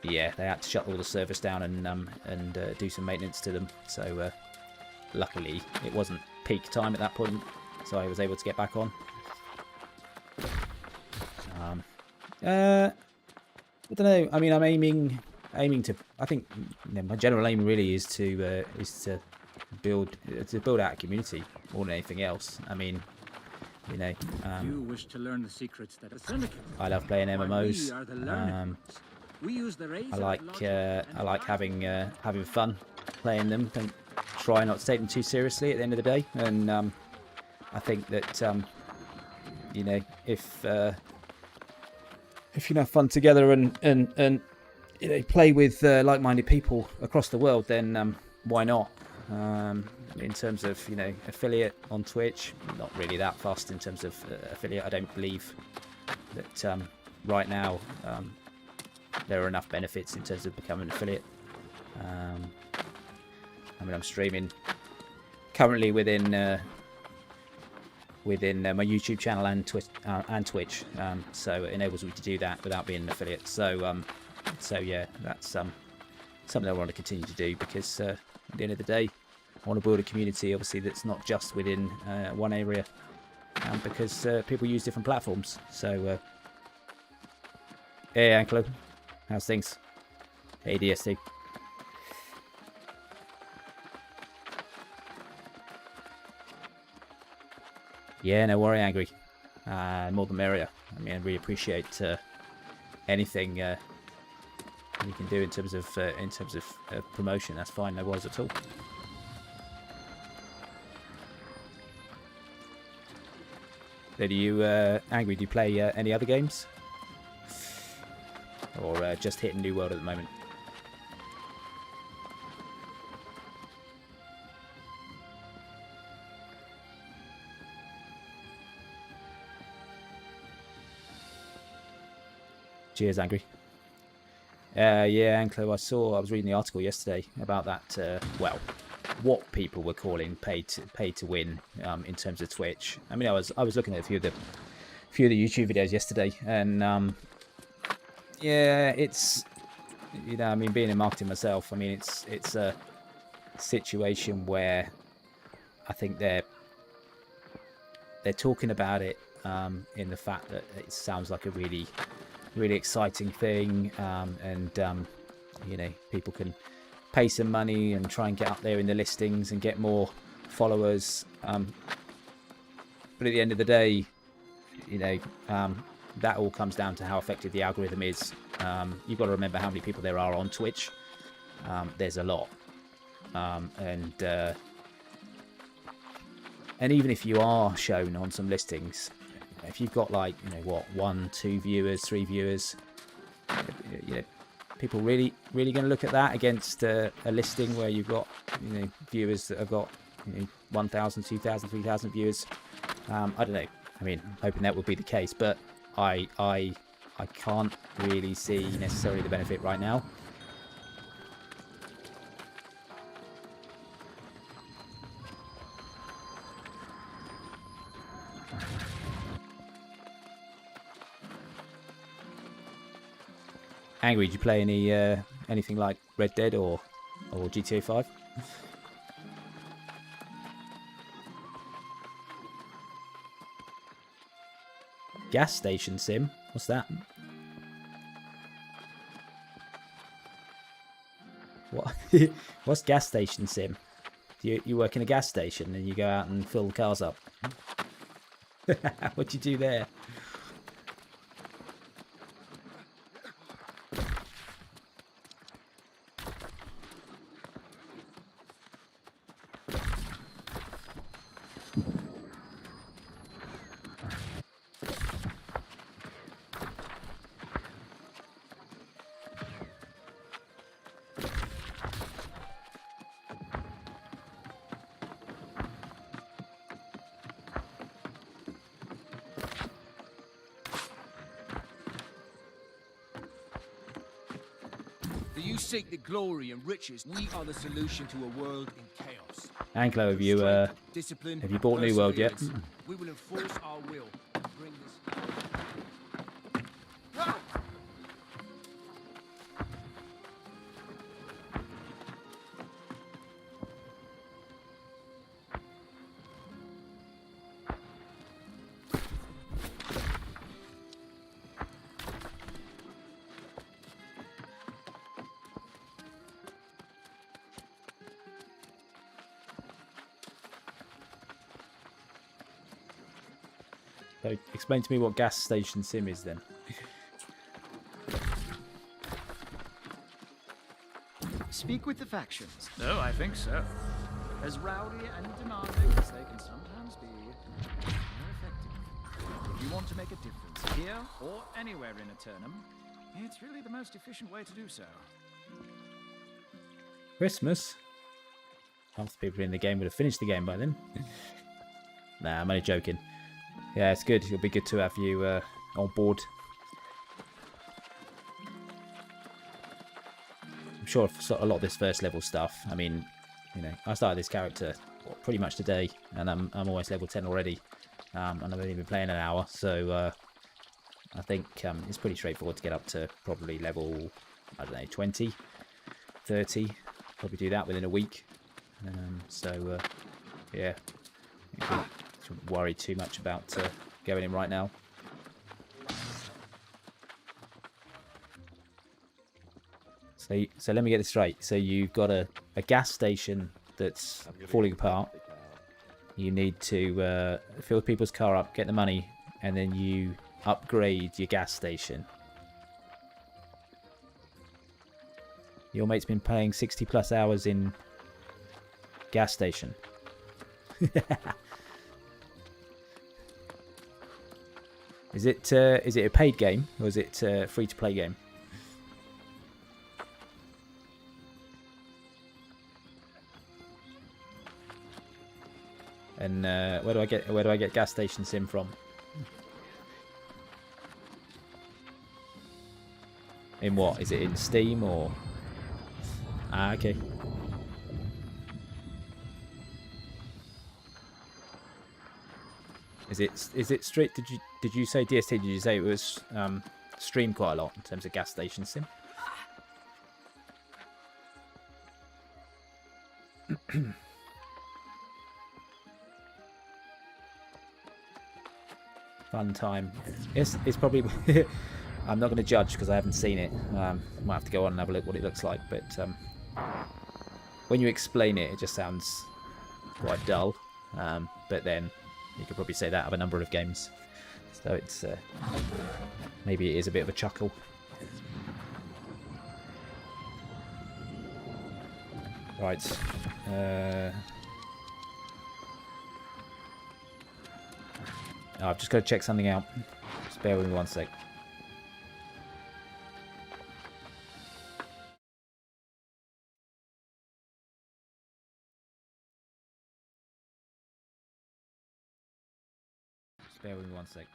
yeah, they had to shut all the servers down and do some maintenance to them. So luckily, it wasn't peak time at that point, so I was able to get back on. I don't know. I mean, I'm aiming to. I think my general aim really is to build out a community more than anything else. I mean, you wish to learn the secrets that are syndicate. I love playing MMOs. We use the I like having fun playing them. Don't try not to take them too seriously at the end of the day. And I think that if you have fun together and play with like-minded people across the world, then why not? In terms of affiliate on Twitch, not really that fast in terms of affiliate. I don't believe that right now there are enough benefits in terms of becoming an affiliate. I mean, I'm streaming currently within my YouTube channel and Twitch, so it enables me to do that without being an affiliate. So yeah, that's something I want to continue to do, because at the end of the day, I want to build a community, obviously, that's not just within one area, because people use different platforms. So hey, Anklo, how's things? Hey, DST. Yeah, no worry, Angry. More the merrier. I mean, I really appreciate anything you can do in terms of promotion. That's fine, no worries at all. So do you, Angry, do you play any other games? Or just hitting New World at the moment? Cheers, Angry. Yeah, Anklo, I was reading the article yesterday about that, well, what people were calling pay to win in terms of Twitch. I mean, I was looking at a few of the YouTube videos yesterday, and yeah, it's, I mean, being in marketing myself, I mean, it's a situation where I think they're talking about it in the fact that it sounds like a really exciting thing, and people can pay some money and try and get up there in the listings and get more followers, but at the end of the day, that all comes down to how effective the algorithm is. You've got to remember how many people there are on Twitch. There's a lot, and even if you are shown on some listings, if you've got like 1, 2 viewers, 3 viewers, people really going to look at that against a listing where you've got viewers that have got 1,000, 2,000, 3,000 viewers. I don't know. I mean, I'm hoping that will be the case, but I can't really see necessarily the benefit right now. Angry, did you play anything like Red Dead or GTA 5? Gas station sim? What's that? What? What's gas station sim? You work in a gas station and you go out and fill the cars up. What do you do there? you seek the glory and riches, we are the solution to a world in chaos. Anglo, have you Discipline, bought New World yet? perseverance. We will enforce our will and bring this. So explain to me what gas station sim is then. Speak with the factions. Oh, I think so. As rowdy and demanding as they can sometimes be, they're effective. If you want to make a difference here or anywhere in Eternum, it's really the most efficient way to do so. Christmas? Half the people in the game would have finished the game by then. Nah, I'm only joking. Yeah, it's good. It'll be good to have you on board. I'm sure a lot of this first level stuff. I mean, you know, I started this character pretty much today, and I'm almost level 10 already, and I've only been playing an hour. So I think it's pretty straightforward to get up to probably level, I don't know, 20, 30. Probably do that within a week. Yeah. Shouldn't worry too much about going in right now. So let me get this straight. So you've got a gas station that's falling apart. You need to fill people's car up, get the money, and then you upgrade your gas station. Your mate's been playing 60 plus hours in gas station. Is it a paid game or is it a free to play game? And where do I get gas station sim from? In what? Is it in Steam or? Ah, okay. Is it straight? Did you say DST? Did you say it was streamed quite a lot in terms of gas station sim? Fun time. It's probably. I'm not going to judge because I haven't seen it. Might have to go on and have a look what it looks like. But when you explain it, it just sounds quite dull. But then you could probably say that of a number of games. So it's maybe it is a bit of a chuckle. Right. I've just got to check something out. Just bear with me one sec. Just bear with me one sec.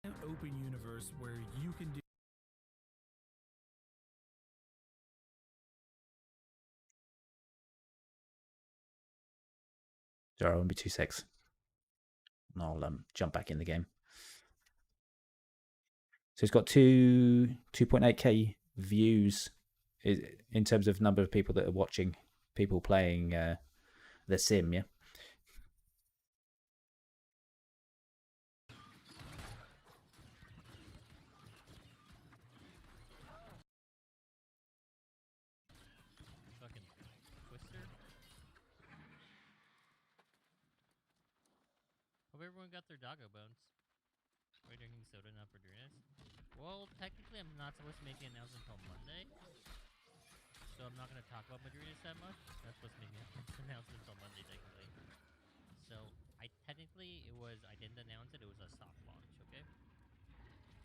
An open universe where you can do. Sorry, I won't be 2 secs. And I'll jump back in the game. So it's got 2.8k views in terms of number of people that are watching, people playing The Sim, yeah? Hope everyone got their doggo bones. We're drinking soda, not Padrinas. Well, technically I'm not supposed to make the announcement until Monday. So I'm not going to talk about Madrinas that much. I'm not supposed to make the announcement until Monday, technically. So, I didn't announce it, it was a soft launch, okay?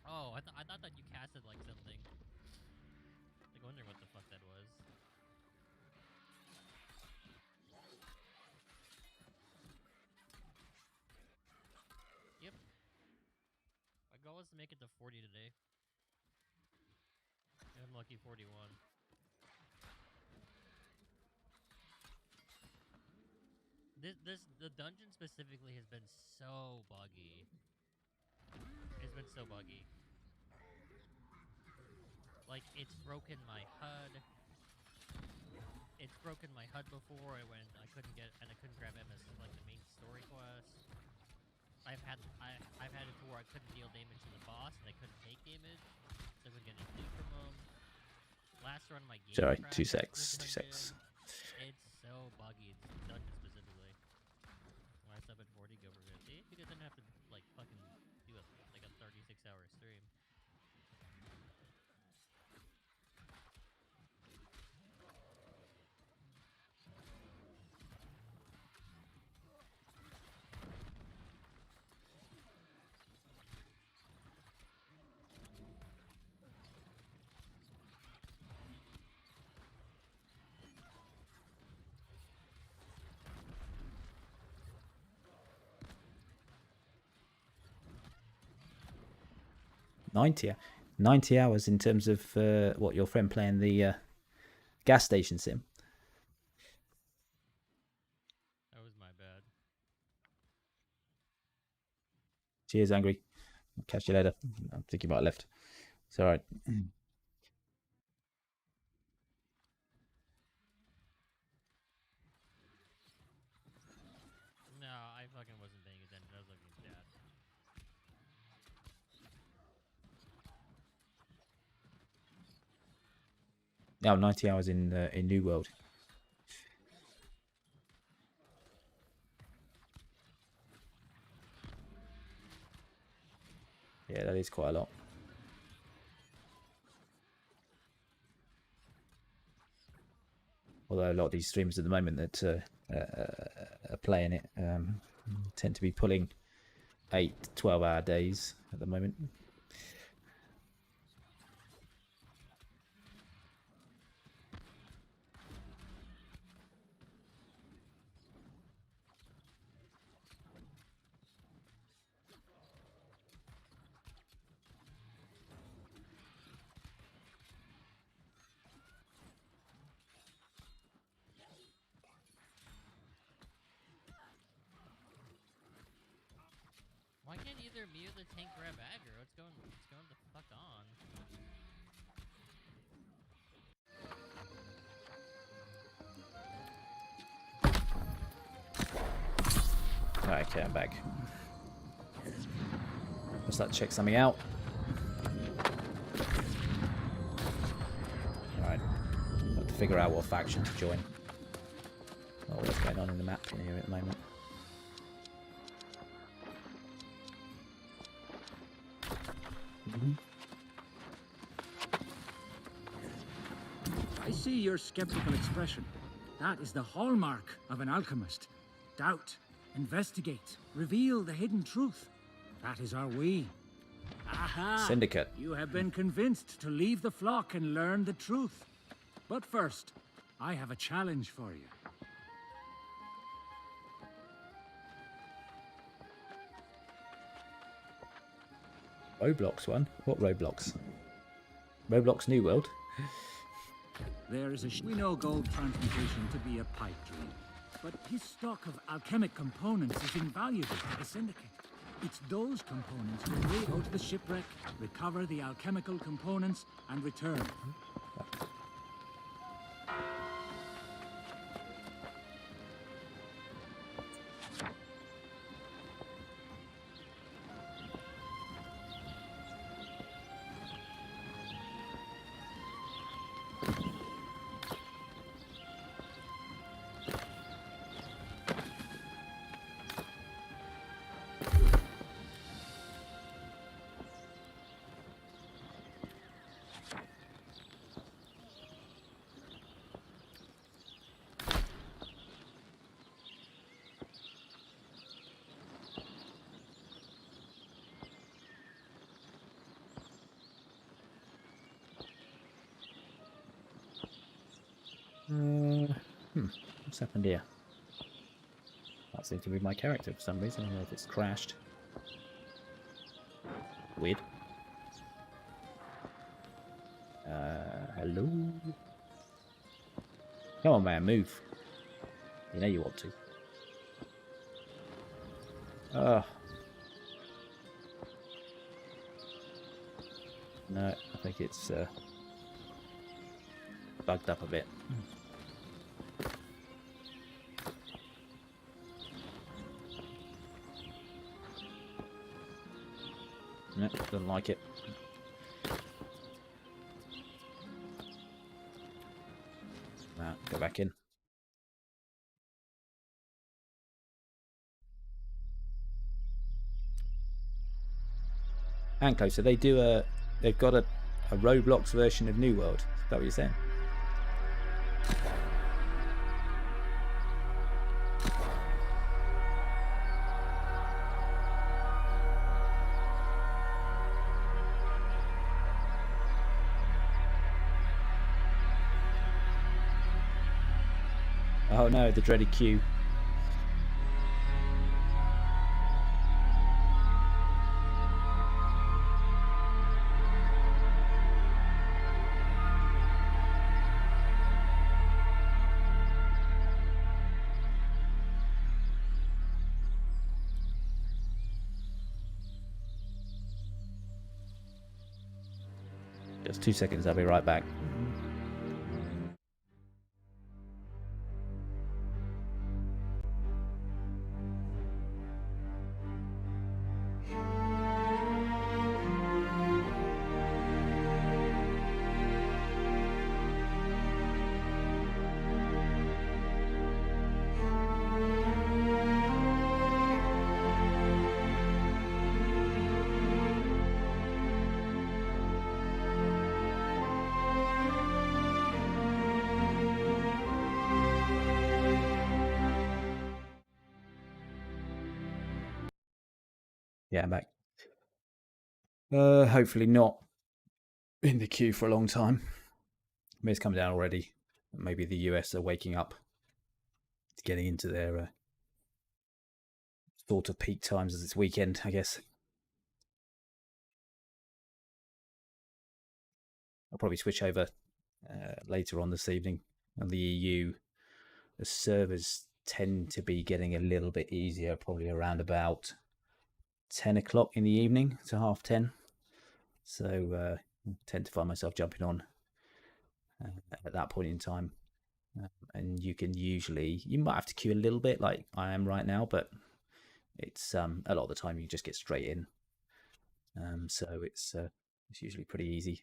Oh, I thought that you casted like something. Like, wondering what the fuck that was. was to make it to 40 today. And I'm lucky 41. The dungeon specifically has been so buggy. It's been so buggy. Like, it's broken my HUD. It's broken my HUD before when I couldn't grab MS like the main story quest. I've had it to where I couldn't deal damage to the boss and I couldn't take damage, so I would get a loot from them. Last run my game. Sorry, crashed 2 after secs. this 2 secs. dungeon. It's so buggy. It's dungeon specifically. When I sub at 40, go for 50 because then I have to like fucking do a 36-hour stream. Yeah, 90 hours in terms of what your friend playing the gas station sim. That was my bad. Cheers, Angry. I'll catch you later. I think you might have left. It's all right. No, I fucking wasn't paying attention. I was looking at chat. Now 90 hours in New World. Yeah, that is quite a lot. Although a lot of these streamers at the moment that are playing it tend to be pulling 8, 12-hour days at the moment. Why can't either me or the tank grab aggro? It's going the fuck on. Alright, okay, I'm back. Let's like check something out. Alright. Have to figure out what faction to join. Oh, what's going on in the map here at the moment. I see your skeptical expression. That is the hallmark of an alchemist. Doubt, investigate, reveal the hidden truth. That is our way. Aha! Syndicate. You have been convinced to leave the flock and learn the truth. But first, I have a challenge for you. Roblox one? What Roblox? Roblox New World? There is we know gold transmutation to be a pipe dream, but his stock of alchemic components is invaluable to the Syndicate. It's those components where we go to the shipwreck, recover the alchemical components, and return. What's happened here? That seems to be my character for some reason. I don't know if it's crashed. Weird. Hello. Come on, man, move. You know you want to. No, I think it's bugged up a bit. No, doesn't like it. No, go back in. Anko, so they've got a Roblox version of New World. Is that what you're saying? Oh no, the dreaded queue. Just 2 seconds, I'll be right back. Yeah, I'm back. Hopefully not in the queue for a long time. I mean, it's come down already. Maybe the US are waking up, getting into their sort of peak times as it's weekend, I guess. I'll probably switch over later on this evening. On the EU, the servers tend to be getting a little bit easier, probably around about 10 o'clock in the evening to 10:30. So I tend to find myself jumping on at that point in time. And you might have to queue a little bit like I am right now, but it's a lot of the time you just get straight in. So it's usually pretty easy,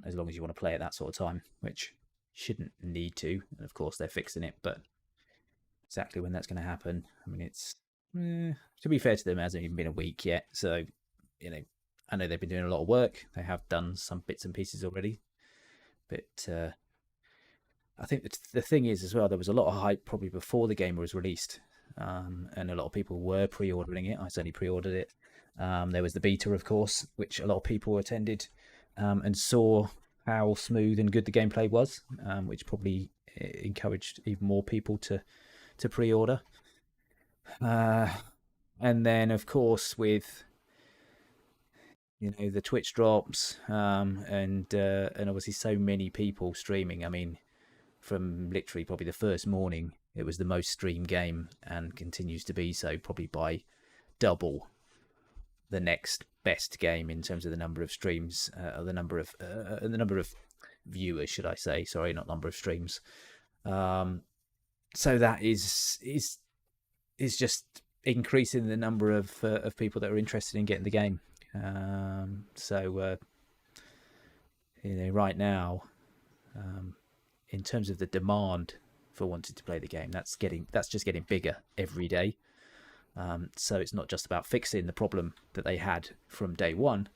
as long as you want to play at that sort of time, which shouldn't need to. And of course they're fixing it, but exactly when that's going to happen, I mean, it's to be fair to them, it hasn't even been a week yet. So, I know they've been doing a lot of work. They have done some bits and pieces already, but I think the thing is as well, there was a lot of hype probably before the game was released, and a lot of people were pre-ordering it. I certainly pre-ordered it. There was the beta, of course, which a lot of people attended and saw how smooth and good the gameplay was, which probably encouraged even more people to pre-order. And then, of course, with the Twitch drops, and obviously so many people streaming. I mean, from literally probably the first morning, it was the most streamed game and continues to be so, probably by double the next best game in terms of the number of streams, or the number of viewers, should I say? Sorry, not number of streams. So that is just increasing the number of people that are interested in getting the game. Right now, in terms of the demand for wanting to play the game, that's just getting bigger every day. So it's not just about fixing the problem that they had from day one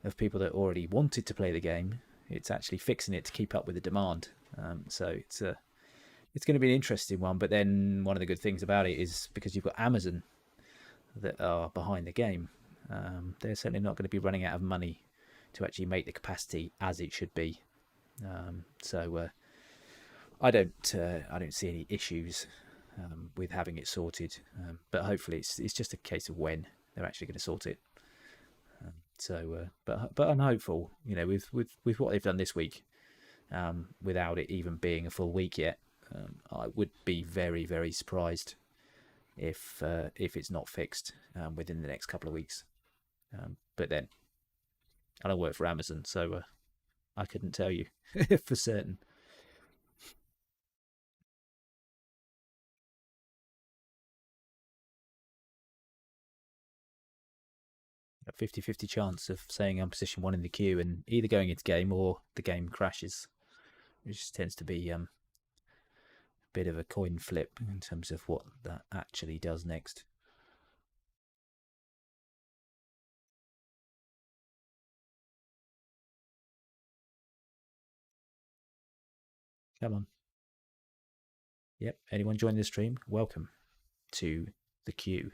of people that already wanted to play the game. It's actually fixing it to keep up with the demand. So it's going to be an interesting one. But then one of the good things about it is because you've got Amazon that are behind the game, they're certainly not going to be running out of money to actually make the capacity as it should be. I don't see any issues with having it sorted, but hopefully it's just a case of when they're actually going to sort it. But I'm hopeful. With what they've done this week, without it even being a full week yet. I would be very, very surprised if it's not fixed within the next couple of weeks. But then I don't work for Amazon, so I couldn't tell you for certain. 50-50 chance of saying I'm position 1 in the queue and either going into game or the game crashes, which just tends to be a bit of a coin flip in terms of what that actually does next. Come on. Yep, anyone join the stream, welcome to the queue.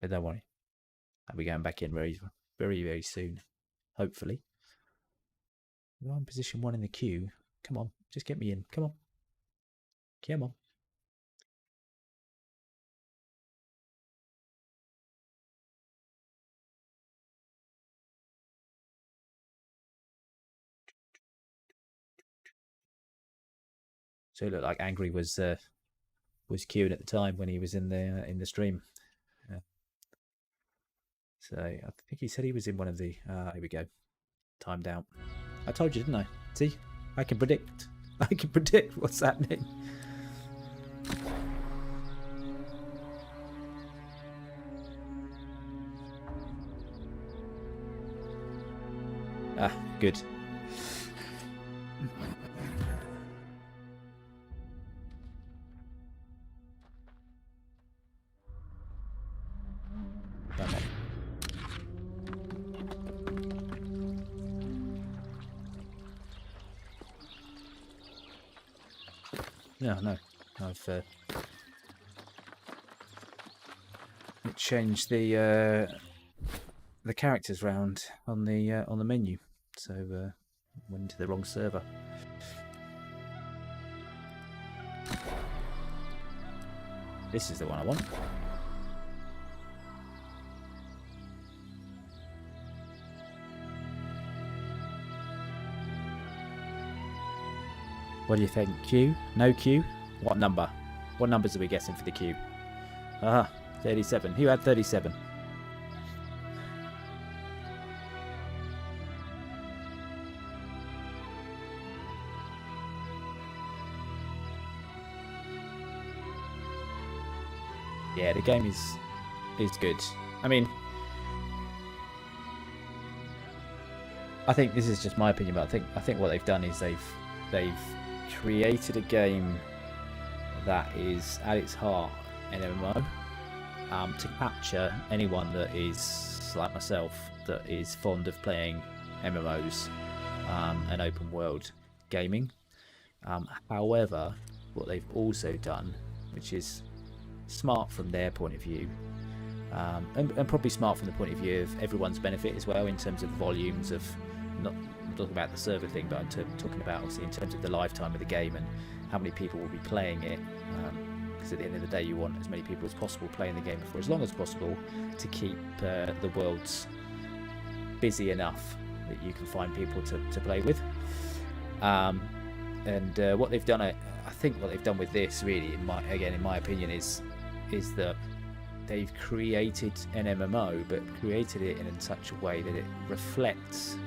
But don't worry, I'll be going back in very, very, very soon, hopefully. We're in position 1 in the queue. Come on, just get me in. Come on. Come on. So it looked like Angry was queuing at the time when he was in the stream. So I think he said he was in one of the. Here we go. Timed out. I told you, didn't I? See, I can predict. I can predict what's happening. Ah, good. No, I've changed the characters round on the menu, so went into the wrong server. This is the one I want. What do you think? Q? No Q? What number? What numbers are we guessing for the Q? 37. Who had 37? Yeah, the game is good. I mean, I think this is just my opinion, but I think what they've done is they've created a game that is at its heart an MMO, to capture anyone that is like myself, that is fond of playing MMOs and open world gaming. However, what they've also done, which is smart from their point of view, and probably smart from the point of view of everyone's benefit as well, in terms of volumes of, not talking about the server thing, but I'm talking about obviously in terms of the lifetime of the game and how many people will be playing it, because at the end of the day you want as many people as possible playing the game for as long as possible to keep the worlds busy enough that you can find people to play with. And what they've done, I think what they've done with this really, in my opinion, is that they've created an MMO, but created it in such a way that it reflects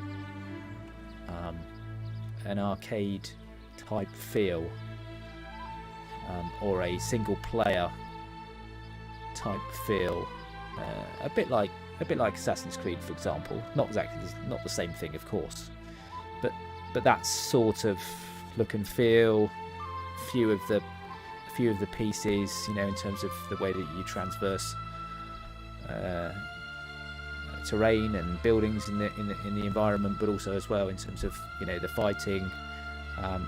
an arcade type feel, or a single player type feel, a bit like Assassin's Creed, for example. Not exactly, not the same thing, of course, but that sort of look and feel. A few of the pieces, you know, in terms of the way that you transverse terrain and buildings in the environment, but also as well in terms of, you know, the fighting.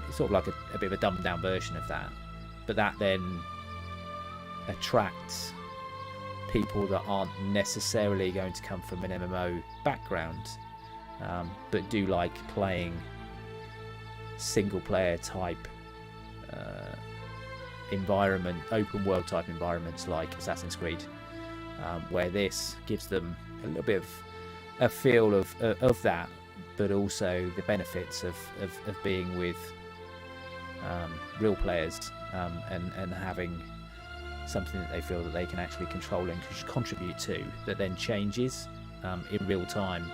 It's sort of like a bit of a dumbed down version of that, but that then attracts people that aren't necessarily going to come from an MMO background, but do like playing single player type environment, open world type environments like Assassin's Creed, where this gives them a little bit of a feel of that, but also the benefits of being with real players, and having something that they feel that they can actually control and contribute to, that then changes in real time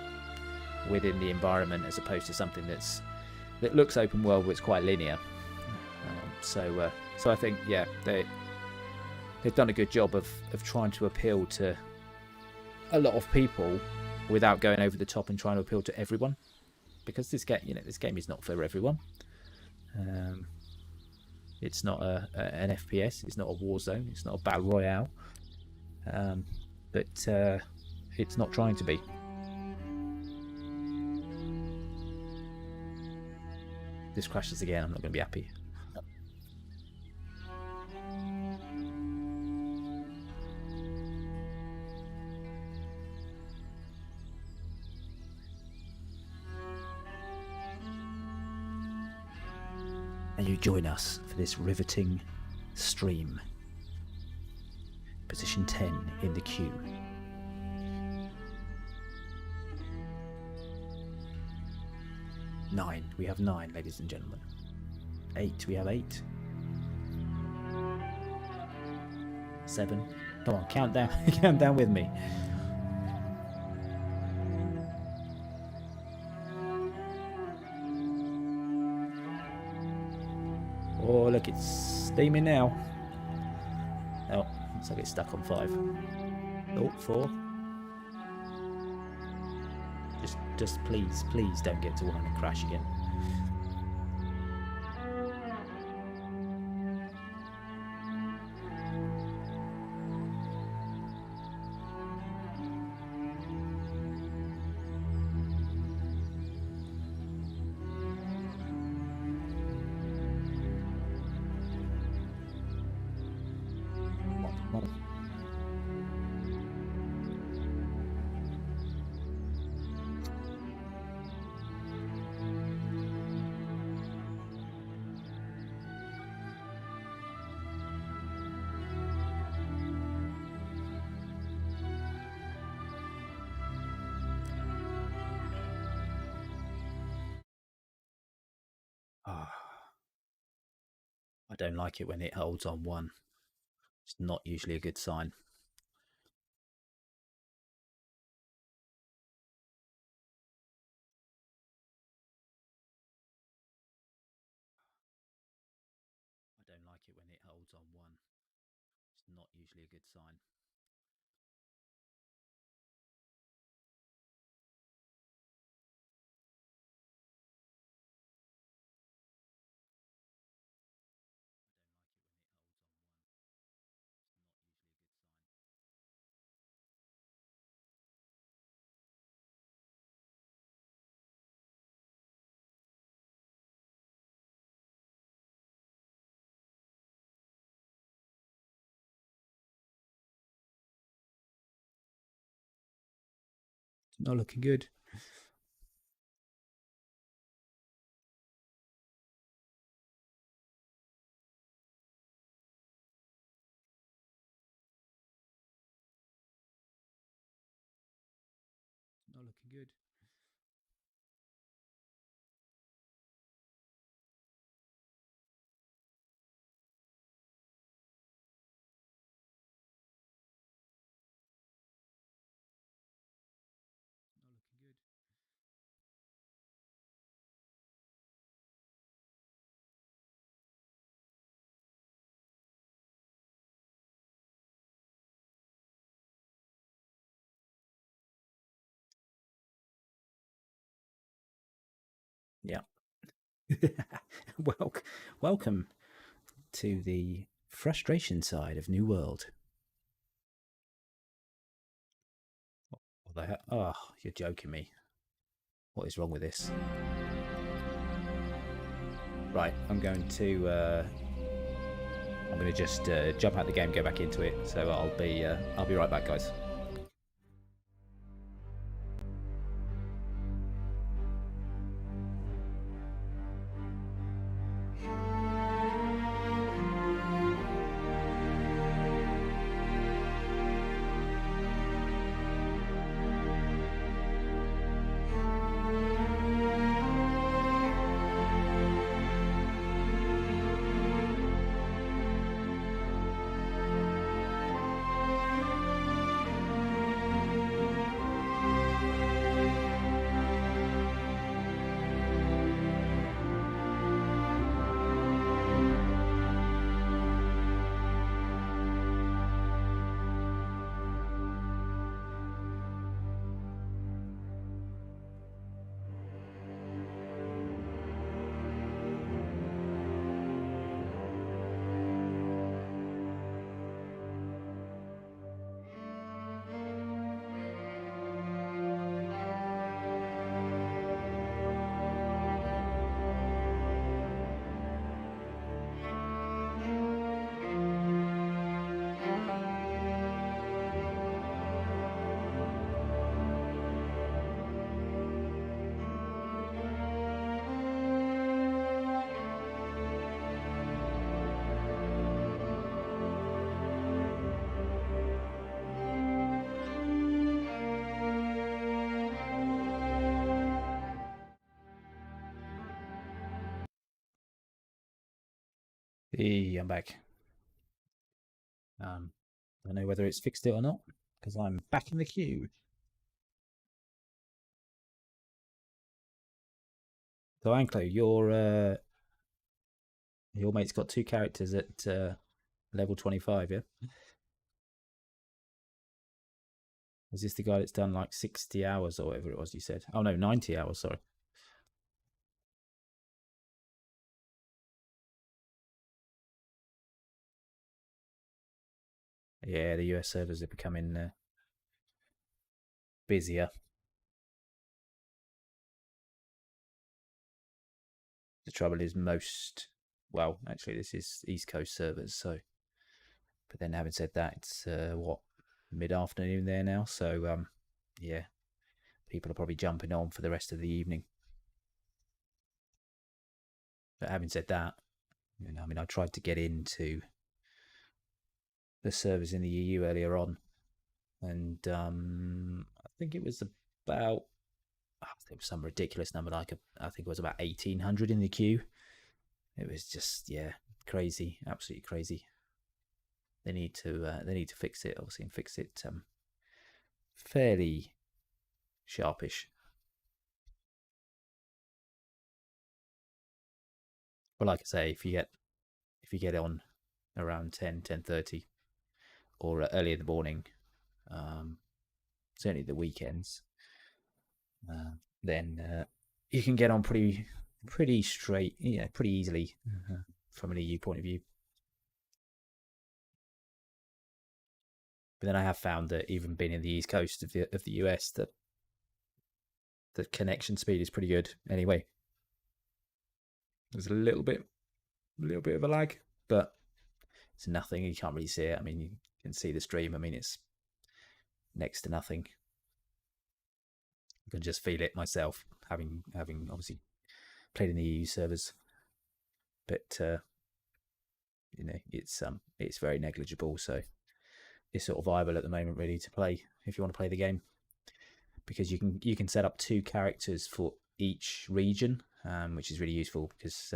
within the environment, as opposed to something that looks open world but it's quite linear. So I think, yeah, they've done a good job of trying to appeal to a lot of people without going over the top and trying to appeal to everyone, because this game is not for everyone. It's not an FPS, it's not a war zone, it's not a battle royale, but it's not trying to be. If this crashes again, I'm not going to be happy. And you join us for this riveting stream. Position 10 in the queue. Nine. We have 9, ladies and gentlemen. 8. We have 8. 7. Come on, count down. Count down with me. Oh, look, it's steaming now. Oh, looks like it's stuck on 5. Oh, 4. Just please don't get to 1 and crash again. I don't like it when it holds on 1. It's not usually a good sign. I don't like it when it holds on 1. It's not usually a good sign. It's not looking good. It's not looking good. Not looking good. Yeah. Welcome to the frustration side of New World. Oh, you're joking me. What is wrong with this? Right, I'm going to just jump out the game, go back into it. So I'll be right back, guys. Hey, I'm back. I don't know whether it's fixed it or not, because I'm back in the queue. So, Anklo, your mate's got 2 characters at level 25, yeah? Is this the guy that's done like 60 hours or whatever it was you said? Oh no, 90 hours, sorry. Yeah, the US servers are becoming busier. The trouble is well, actually this is East Coast servers, so, but then having said that, it's what, mid-afternoon there now, so yeah, people are probably jumping on for the rest of the evening. But having said that, you know, I mean, I tried to get into the servers in the EU earlier on, and I think it was about, it was some ridiculous number, like I think it was about 1,800 in the queue. It was just, yeah, crazy, absolutely crazy. They need to fix it, obviously, and fix it fairly sharpish. But like I say, if you get on around 10:30 or early in the morning, certainly the weekends, then you can get on pretty straight, pretty easily from an EU point of view. But then I have found that even being in the East Coast of the US, that the connection speed is pretty good anyway. There's a little bit of a lag, but it's nothing. You can't really see it. I mean, you can see the stream. I mean, it's next to nothing. I can just feel it myself, having obviously played in the EU servers. But you know, it's very negligible. So it's sort of viable at the moment, really, to play if you want to play the game, because you can set up 2 characters for each region, which is really useful, because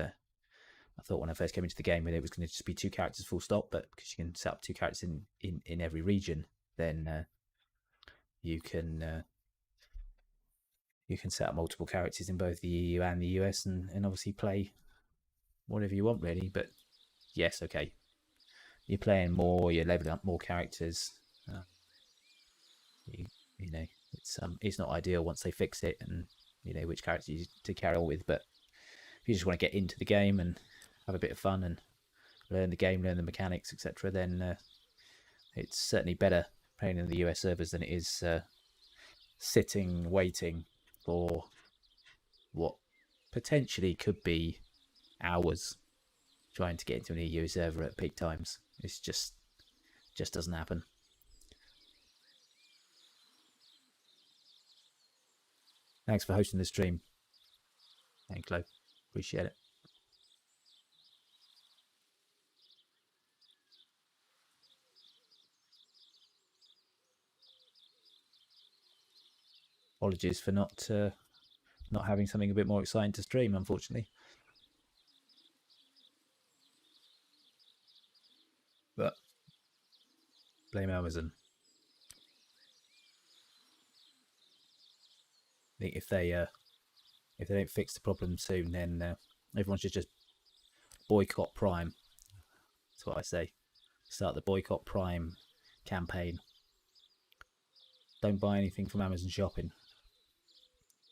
I thought when I first came into the game it was going to just be 2 characters full stop, but because you can set up 2 characters in every region, then you can set up multiple characters in both the EU and the US, and obviously play whatever you want, really. But yes, okay, you're playing more, you're leveling up more characters. You know, it's not ideal once they fix it, and you know which characters to carry on with. But if you just want to get into the game and have a bit of fun and learn the game, learn the mechanics, etc., then it's certainly better playing in the US servers than it is sitting waiting for what potentially could be hours trying to get into an EU server at peak times. It's just doesn't happen. Thanks for hosting the stream. Thanks, Chloe. Appreciate it. Apologies for not having something a bit more exciting to stream, unfortunately. But blame Amazon. I think if they don't fix the problem soon, then everyone should just boycott Prime. That's what I say. Start the boycott Prime campaign. Don't buy anything from Amazon shopping.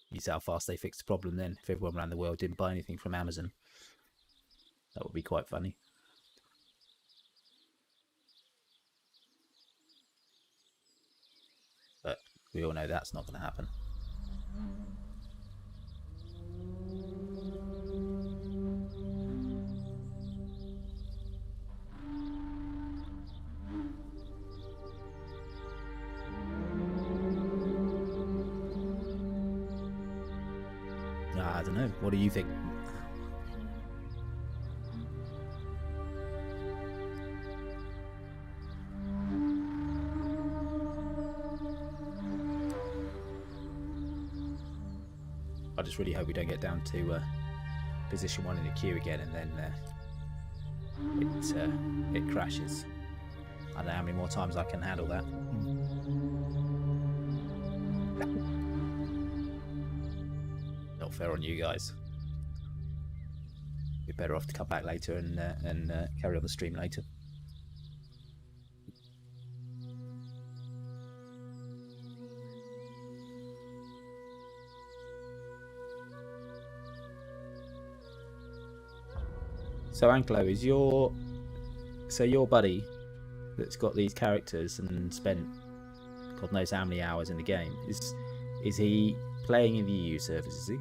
You see how fast they fix the problem then. If everyone around the world didn't buy anything from Amazon, that would be quite funny. But we all know that's not going to happen. I don't know. What do you think? I just really hope we don't get down to position 1 in the queue again, and then it crashes. I don't know how many more times I can handle that. Not fair on you guys. Be better off to come back later and carry on the stream later. So Anklo, is your buddy that's got these characters and spent God knows how many hours in the game, is he playing in the EU servers, is he?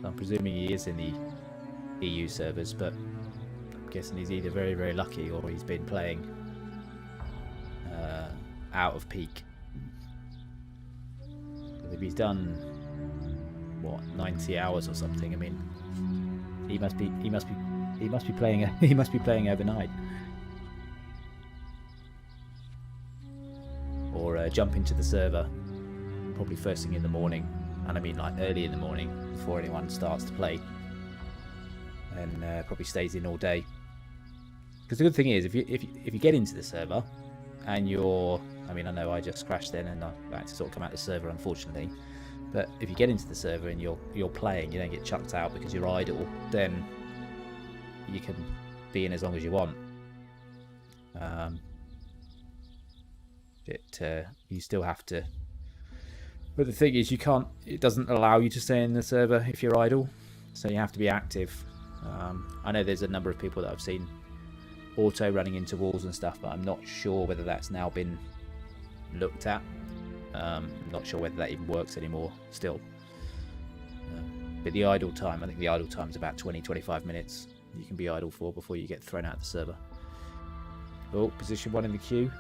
I'm presuming he is in the EU servers, but I'm guessing he's either very, very lucky or he's been playing out of peak. If he's done what 90 hours or something, I mean, he must be playing he must be playing overnight, or jump into the server probably first thing in the morning, and I mean like early in the morning before anyone starts to play, and probably stays in all day. Because the good thing is, if you get into the server and you're, I mean, I know I just crashed then and I had to sort of come out the server, unfortunately. But if you get into the server and you're playing, you don't get chucked out because you're idle, then you can be in as long as you want. You still have to. But the thing is, you can't. It doesn't allow you to stay in the server if you're idle, so you have to be active. I know there's a number of people that I've seen auto running into walls and stuff, but I'm not sure whether that's now been looked at. Not sure whether that even works anymore still. But the idle time, I think the idle time is about 20-25 minutes you can be idle for before you get thrown out of the server. Oh, position 1 in the queue.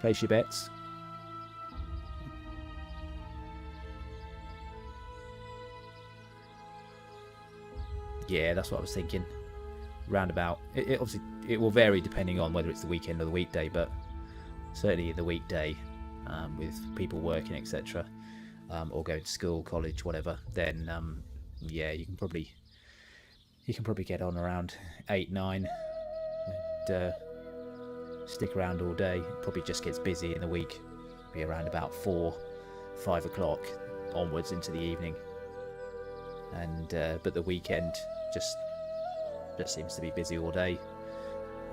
Place your bets. Yeah, that's what I was thinking. Roundabout. It obviously it will vary depending on whether it's the weekend or the weekday, but certainly the weekday, with people working, etc., or going to school, college, whatever, then yeah, you can probably get on around 8-9 and stick around all day. It probably just gets busy in the week, be around about 4-5 o'clock onwards into the evening, and but the weekend just seems to be busy all day.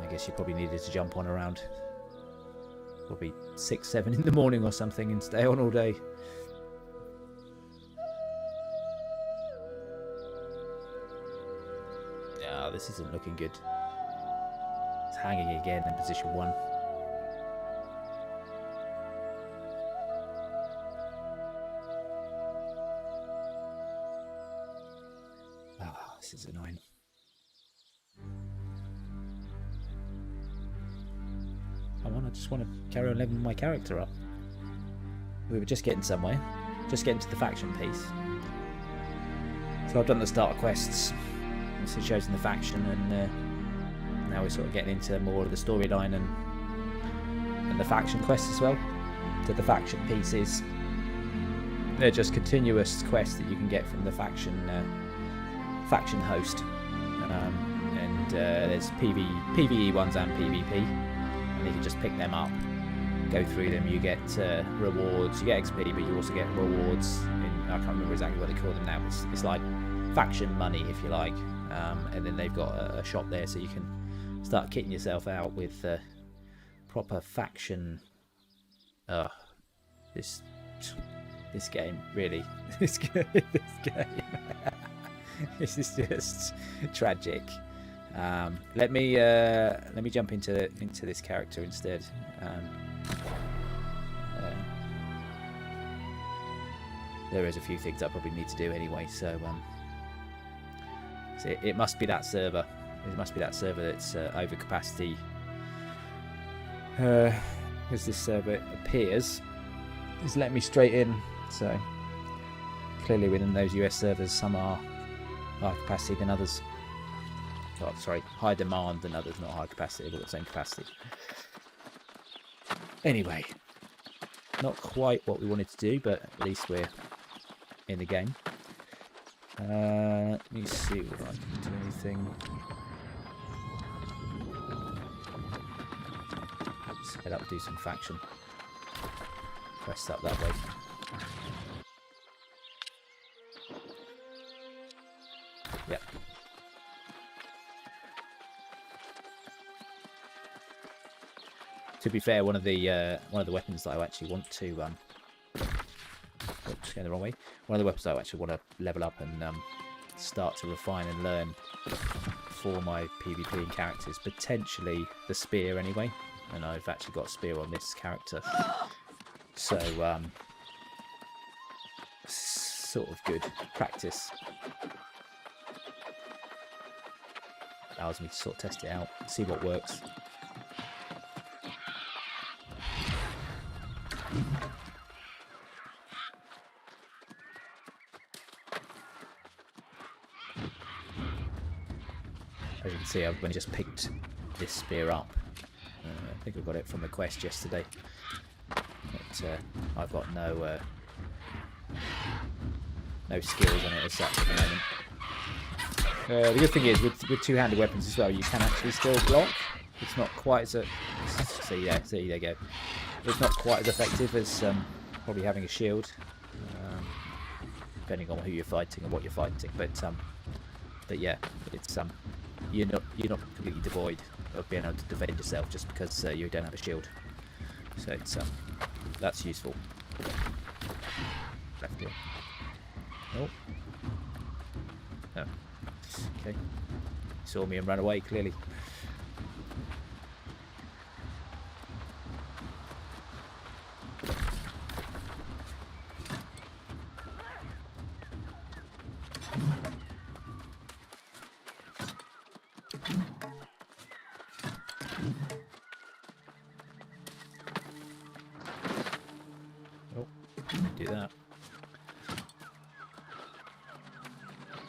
I guess you probably needed to jump on around probably 6-7 in the morning or something and stay on all day. No, this isn't looking good. It's hanging again in position 1. Oh, this is annoying. I just want to carry on leveling my character up. We were just getting somewhere, just getting to the faction piece. So I've done the starter quests, so chosen the faction, and now we're sort of getting into more of the storyline and the faction quests as well. So the faction pieces, they're just continuous quests that you can get from the faction host, and there's PvE ones and PvP. And you can just pick them up, go through them. You get rewards, you get XP, but you also get rewards. I can't remember exactly what they call them now. It's like faction money, if you like. And then they've got a shop there, so you can start kitting yourself out with proper faction. This game, really, this game. This is just tragic. Let me jump into this character instead. There is a few things I probably need to do anyway, so it must be that server. It must be that server that's over capacity. As this server appears, it's letting me straight in. So clearly within those US servers, some are higher capacity than others. Oh, sorry, high demand than others, not high capacity, but the same capacity. Anyway, not quite what we wanted to do, but at least we're in the game. Let me see if I can do anything. Let's head up, do some faction. Press up that way. Yep. To be fair, one of the weapons that I actually want to oops, going the wrong way. One of the weapons I actually want to level up and start to refine and learn for my PvP and characters, potentially the spear anyway. And I've actually got a spear on this character, so sort of good practice. Allows me to sort of test it out, see what works. As you can see, I've only just picked this spear up. I think I got it from a quest yesterday. But I've got no skills on it as such at the moment. The good thing is, with two-handed weapons as well, you can actually still block. It's not quite as see there you go. It's not quite as effective as probably having a shield, depending on who you're fighting and what you're fighting. But yeah, it's you're not completely devoid of being able to defend yourself just because you don't have a shield. So it's that's useful. Left here. Oh. Oh. Okay. Saw me and ran away, clearly. Oh, do that.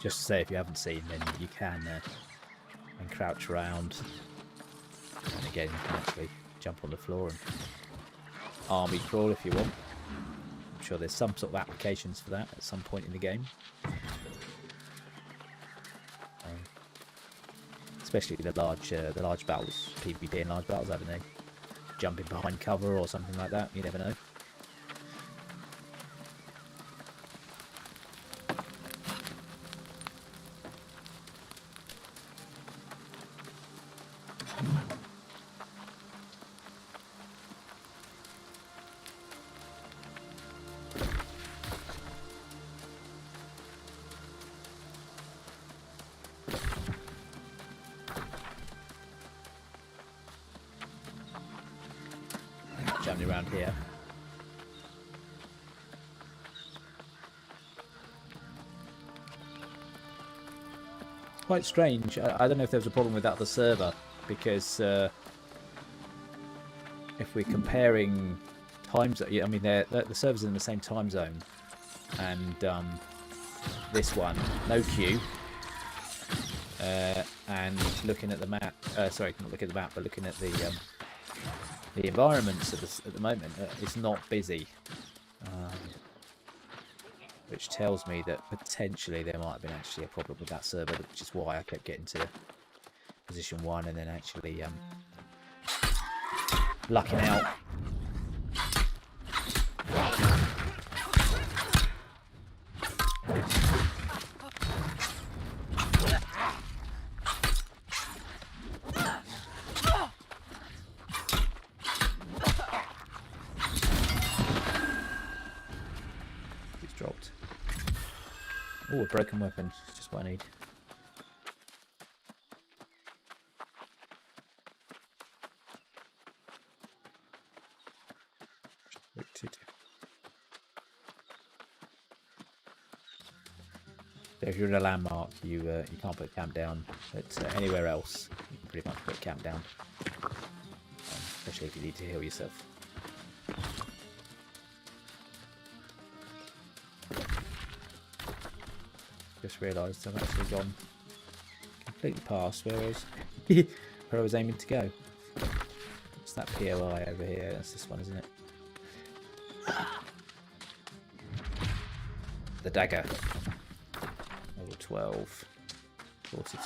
Just to say, if you haven't seen, then you can and crouch around, and again you can actually jump on the floor and army crawl if you want. I'm sure there's some sort of applications for that at some point in the game, especially the large battles, PvP and large battles. I don't know, jumping behind cover or something like that. You never know. Jumping around here. It's quite strange. I don't know if there was a problem with that other server, because if we're comparing time zone, I mean, the servers are in the same time zone, and this one, no queue, and looking at the map, sorry, not looking at the map, but looking at the environments at the moment, it's not busy, which tells me that potentially there might have been actually a problem with that server, which is why I kept getting to position 1 and then actually lucking out. Dropped. Oh, a broken weapon. It's just what I need. So if you're in a landmark, you can't put camp down. But anywhere else, you can pretty much put camp down. Especially if you need to heal yourself. Just realised I've actually gone completely past where I was aiming to go. It's that POI over here. That's this one, isn't it? The dagger. Level 12. Sorted.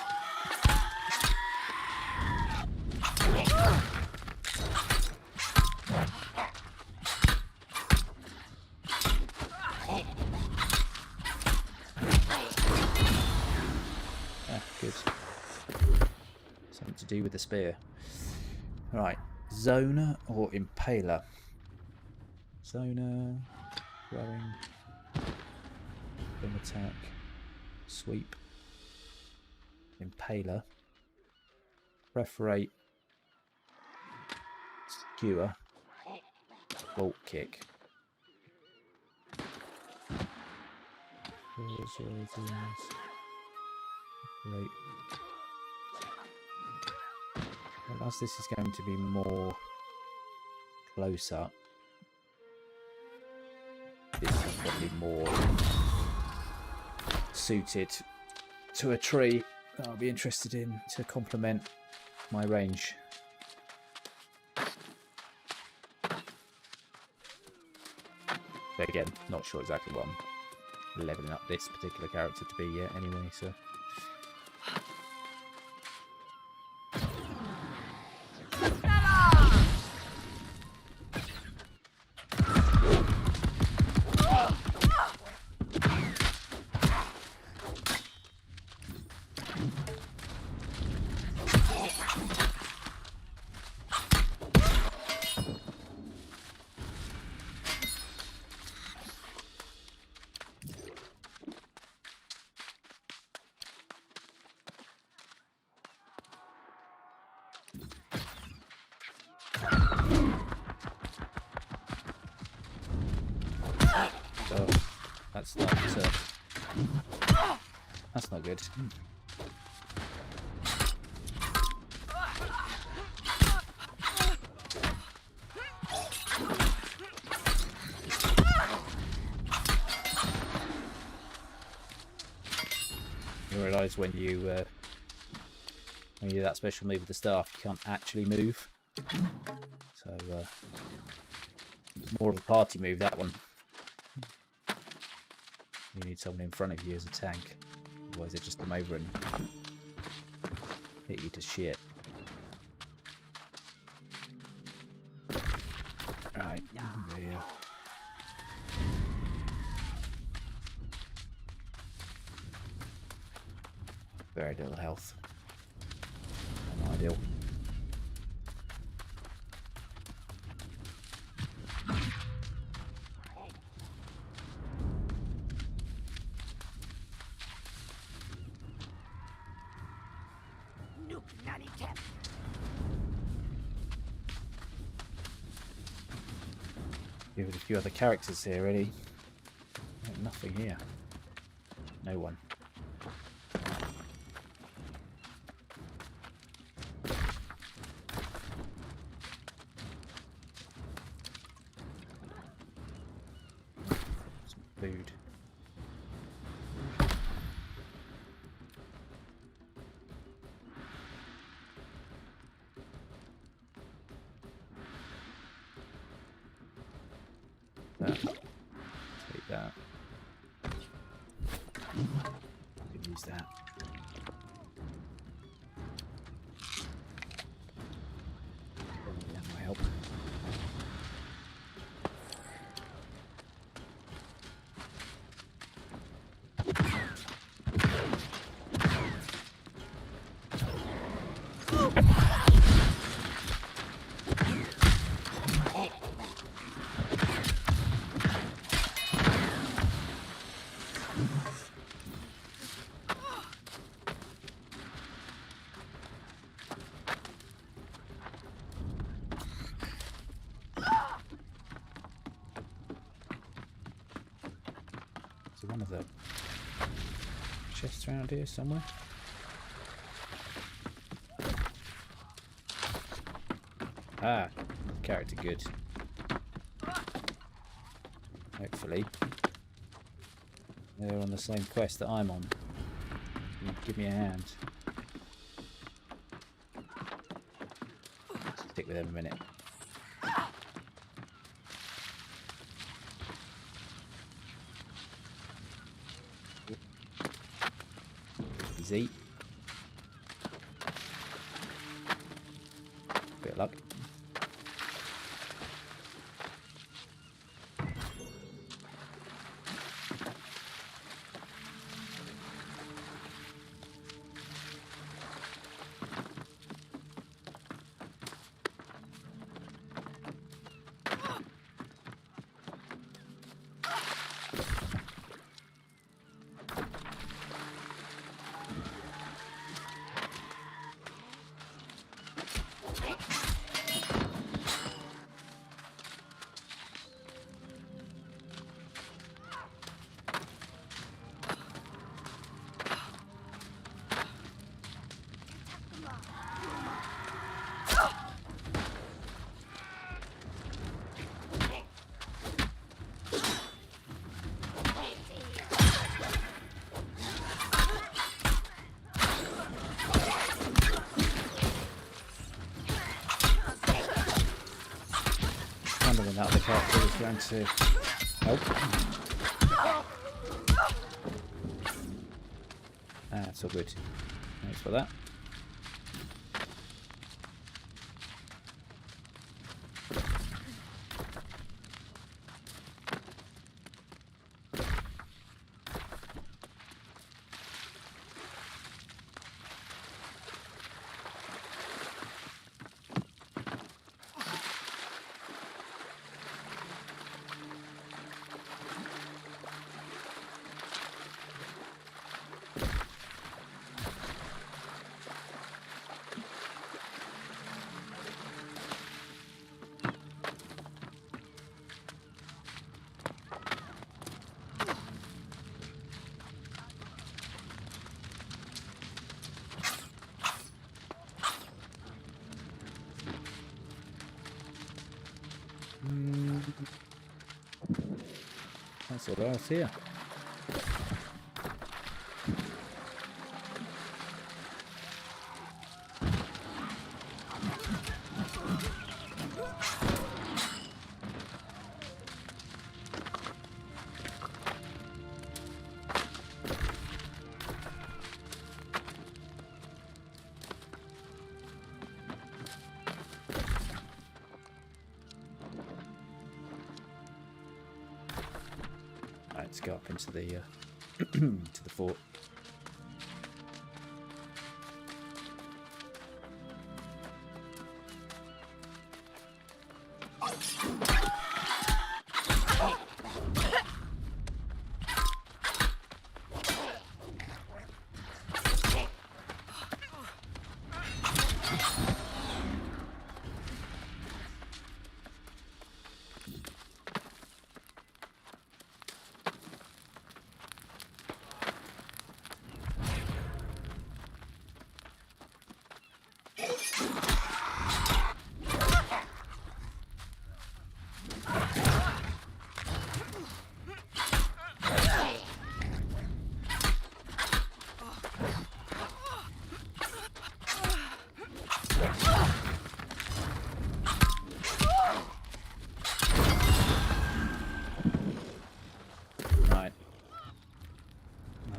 Good. Something to do with the spear. Right. Zoner or Impaler? Zoner. Throwing. Boom attack. Sweep. Impaler. Perforate. Skewer. Bolt kick. Right. Well, as this is going to be more close up, this is probably more suited to a tree that I'll be interested in to complement my range. But again, not sure exactly what I'm leveling up this particular character to be yet anyway, so... That's not good. You realise when you do that special move with the staff, you can't actually move. So it's more of a party move, that one. You need someone in front of you as a tank. Otherwise they just come over and hit you to shit. Right, there. Very little health. Not ideal. Give it a few other characters here, really. Nothing here. No one. Some food. Take that. Could use that. Probably that might help. One of the chests around here somewhere. Ah, character good. Hopefully they're on the same quest that I'm on. Give me a hand. Stick with him a minute. Easy. Bit of luck. Wondering that the character was going to help. That's all good. Thanks for that. That's all else here. Let's go up into the to the fort.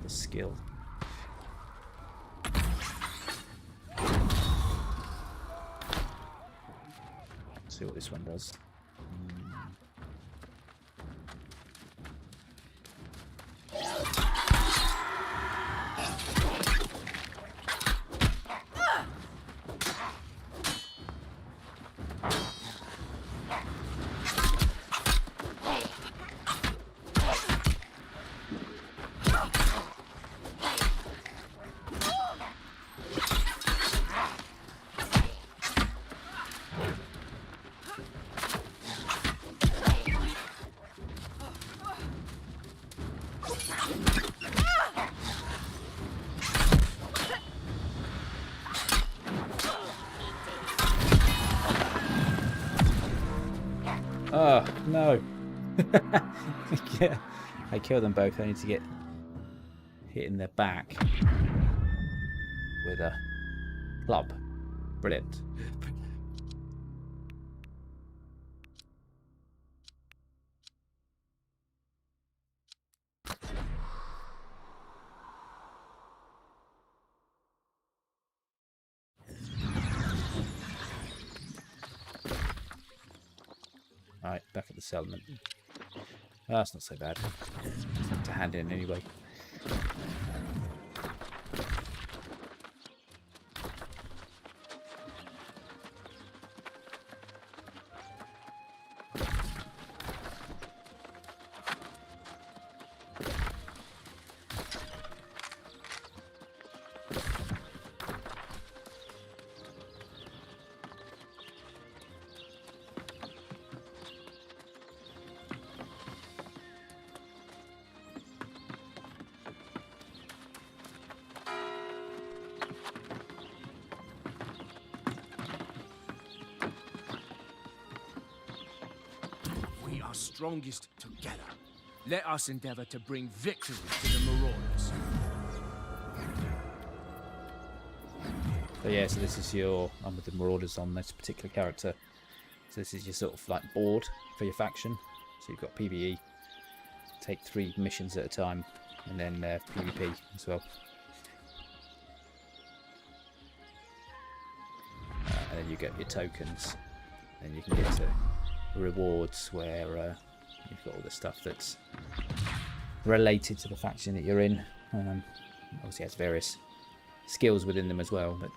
Skill. See what this one does. Oh, no. Yeah, I killed them both. I need to get hit in their back with a club. Brilliant. Alright, back at the settlement. That's not so bad. Just have to hand in anyway. We are strongest together. Let us endeavor to bring victory to the Marauders. So yeah, so this is your... I'm with the Marauders on this particular character. So this is your sort of like board for your faction. So you've got PvE. Take 3 missions at a time. And then PvP as well. And then you get your tokens. And you can get to rewards where you've got all the stuff that's related to the faction that you're in. Obviously it has various skills within them as well, but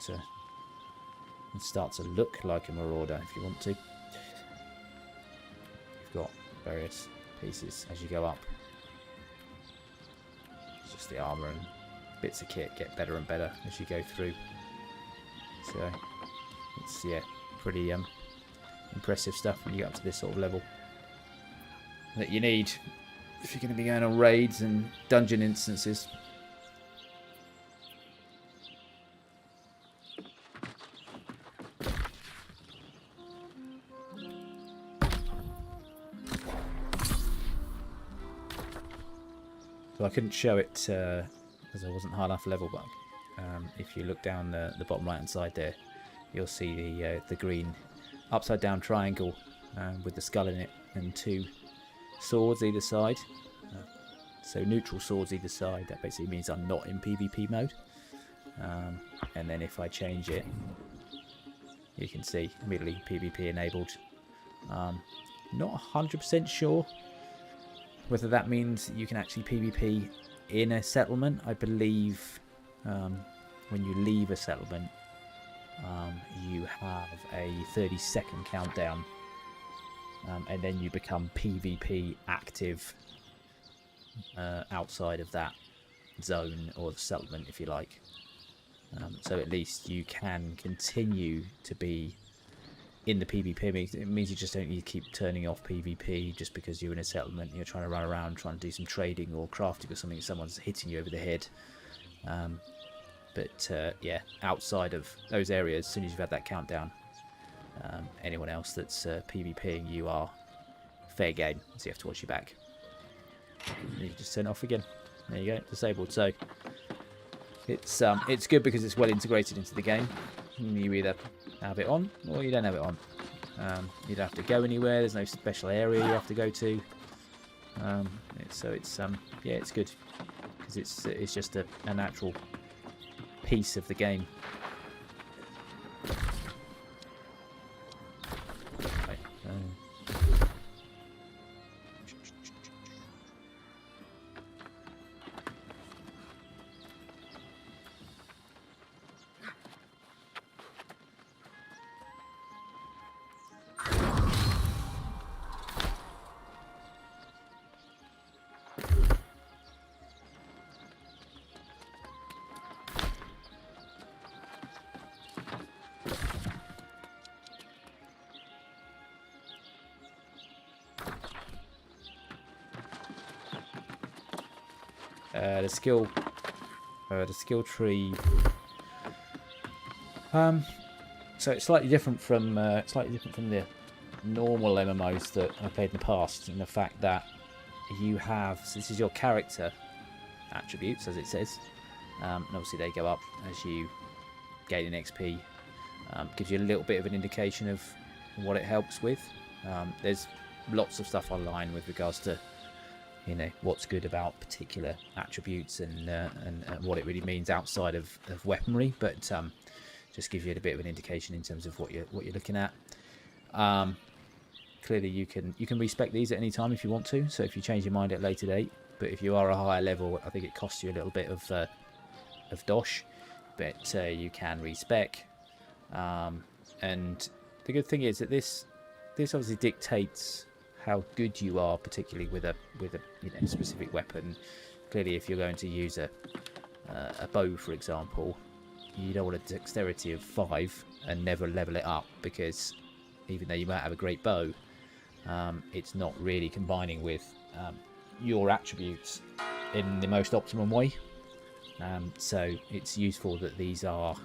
it starts to look like a Marauder if you want to. You've got various pieces as you go up. It's just the armour and bits of kit get better and better as you go through. So it's, yeah, pretty impressive stuff when you get up to this sort of level that you need if you're going to be going on raids and dungeon instances. So I couldn't show it because I wasn't high enough level, but if you look down the bottom right hand side there, you'll see the green upside down triangle with the skull in it and 2 swords either side. So neutral swords either side, that basically means I'm not in PvP mode. And then if I change it, you can see immediately PvP enabled. Not 100% sure whether that means you can actually PvP in a settlement. I believe when you leave a settlement, you have a 30-second countdown, and then you become PvP active outside of that zone or the settlement, if you like. So at least you can continue to be in the PvP. It means you just don't need to keep turning off PvP just because you're in a settlement and you're trying to run around trying to do some trading or crafting or something, someone's hitting you over the head. But yeah, outside of those areas, as soon as you've had that countdown, anyone else that's PvPing you are fair game, so you have to watch your back. And you just turn it off again. There you go, disabled. So it's good because it's well integrated into the game. You either have it on or you don't have it on. You don't have to go anywhere. There's no special area you have to go to. So it's yeah, it's good because it's just a natural piece of the game. Right, the skill tree. So it's slightly different from the normal MMOs that I played in the past, in the fact that you have, so this is your character attributes, as it says, and obviously they go up as you gain an XP. Gives you a little bit of an indication of what it helps with. There's lots of stuff online with regards to, you know, what's good about particular attributes and what it really means outside of weaponry, but just gives you a bit of an indication in terms of what you're looking at. clearly you can respec these at any time if you want to. So if you change your mind at a later date, but if you are a higher level, I think it costs you a little bit of dosh, but you can respec. And the good thing is that this obviously dictates how good you are, particularly with a specific weapon. Clearly, if you're going to use a bow, for example, you don't want a dexterity of 5 and never level it up, because even though you might have a great bow, it's not really combining with your attributes in the most optimum way. So it's useful that these are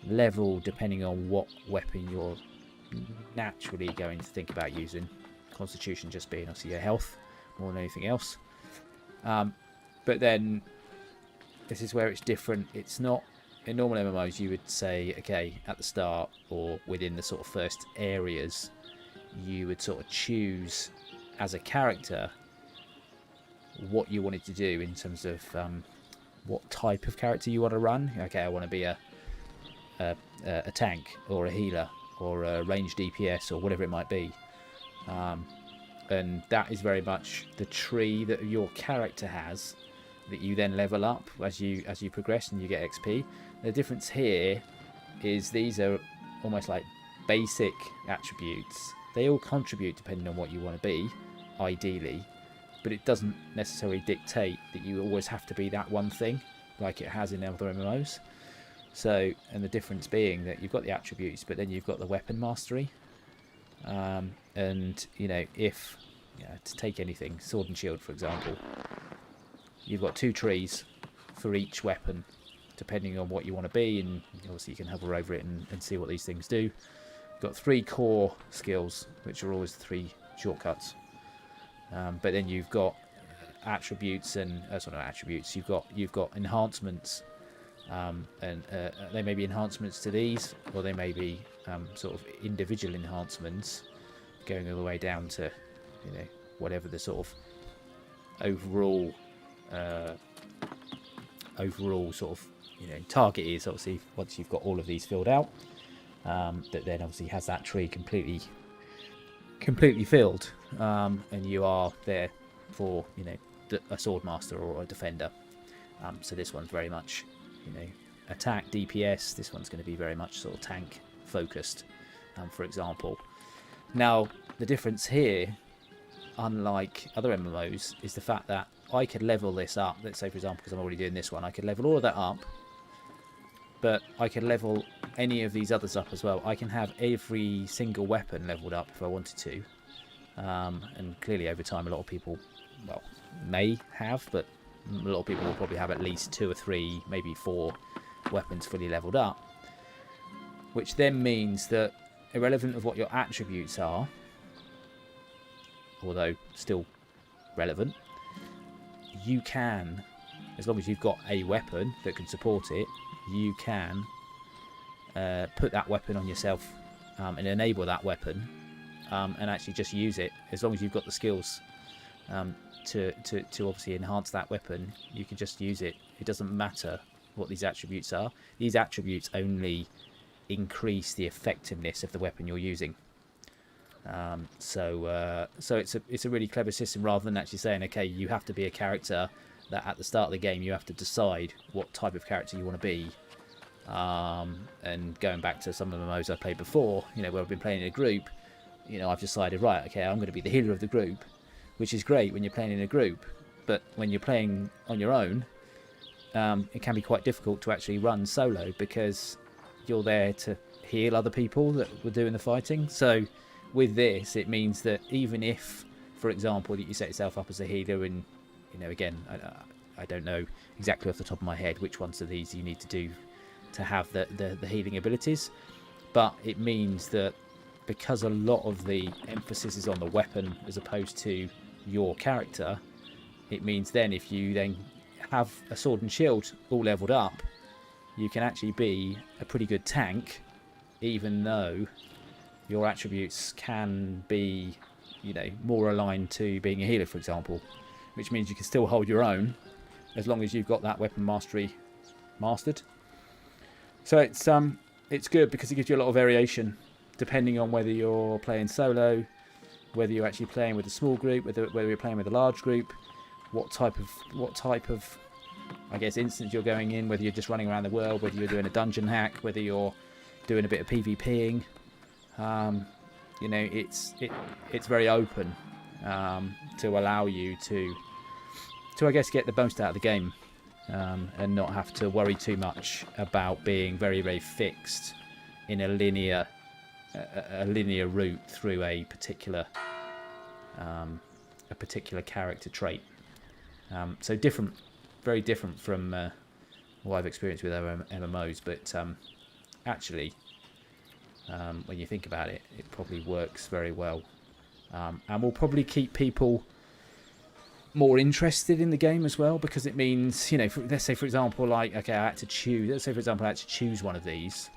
level depending on what weapon you're naturally going to think about using. Constitution just being obviously your health more than anything else. But then this is where it's different. It's not in normal MMOs. You would say, okay, at the start or within the sort of first areas, you would sort of choose as a character what you wanted to do in terms of what type of character you want to run. Okay, I want to be a tank or a healer or a ranged DPS or whatever it might be. And that is very much the tree that your character has, that you then level up as you progress and you get XP. The difference here is these are almost like basic attributes. They all contribute depending on what you want to be, ideally, but it doesn't necessarily dictate that you always have to be that one thing like it has in other MMOs. So, and the difference being that you've got the attributes, but then you've got the weapon mastery. And if to take anything, sword and shield for example, you've got 2 trees for each weapon depending on what you want to be, and obviously you can hover over it and see what these things do. You've got 3 core skills, which are always 3 shortcuts, but then you've got attributes and attributes. You've got enhancements, and they may be enhancements to these, or they may be sort of individual enhancements going all the way down to whatever the sort of overall sort of target is. Obviously once you've got all of these filled out, that then obviously has that tree completely filled, and you are there for a sword master or a defender. So this one's very much attack DPS. This one's going to be very much sort of tank focused, for example. Now the difference here, unlike other MMOs, is the fact that I could level this up. Let's say for example, because I'm already doing this one, I could level all of that up, but I could level any of these others up as well. I can have every single weapon leveled up if I wanted to, and clearly over time a lot of people may have, but a lot of people will probably have at least 2 or 3, maybe 4 weapons fully leveled up, which then means that irrelevant of what your attributes are, although still relevant, you can, as long as you've got a weapon that can support it, you can put that weapon on yourself and enable that weapon, and actually just use it. As long as you've got the skills to obviously enhance that weapon, you can just use it. It doesn't matter what these attributes are. These attributes only increase the effectiveness of the weapon you're using. So it's a really clever system, rather than actually saying, okay, you have to be a character that at the start of the game you have to decide what type of character you want to be. And going back to some of the MMOs I played before, where I've been playing in a group, I've decided, right, okay, I'm going to be the healer of the group, which is great when you're playing in a group, but when you're playing on your own, it can be quite difficult to actually run solo, because you're there to heal other people that were doing the fighting. So with this, it means that even if, for example, that you set yourself up as a healer, and again, I don't know exactly off the top of my head which ones of these you need to do to have the healing abilities, but it means that because a lot of the emphasis is on the weapon as opposed to your character, it means then if you then have a sword and shield all leveled up, you can actually be a pretty good tank, even though your attributes can be more aligned to being a healer, for example, which means you can still hold your own as long as you've got that weapon mastery mastered. So it's good because it gives you a lot of variation depending on whether you're playing solo, whether you're actually playing with a small group, whether you're playing with a large group, what type of I guess instance you're going in, whether you're just running around the world, whether you're doing a dungeon hack, whether you're doing a bit of PvPing. You know, it's very open to allow you to I guess get the most out of the game, and not have to worry too much about being very, very fixed in a linear route through a particular character trait. So different, very different from what I've experienced with other MMOs, but actually, when you think about it, it probably works very well, and will probably keep people more interested in the game as well, because it means, you know, let's say for example, like, okay, let's say for example I had to choose one of these,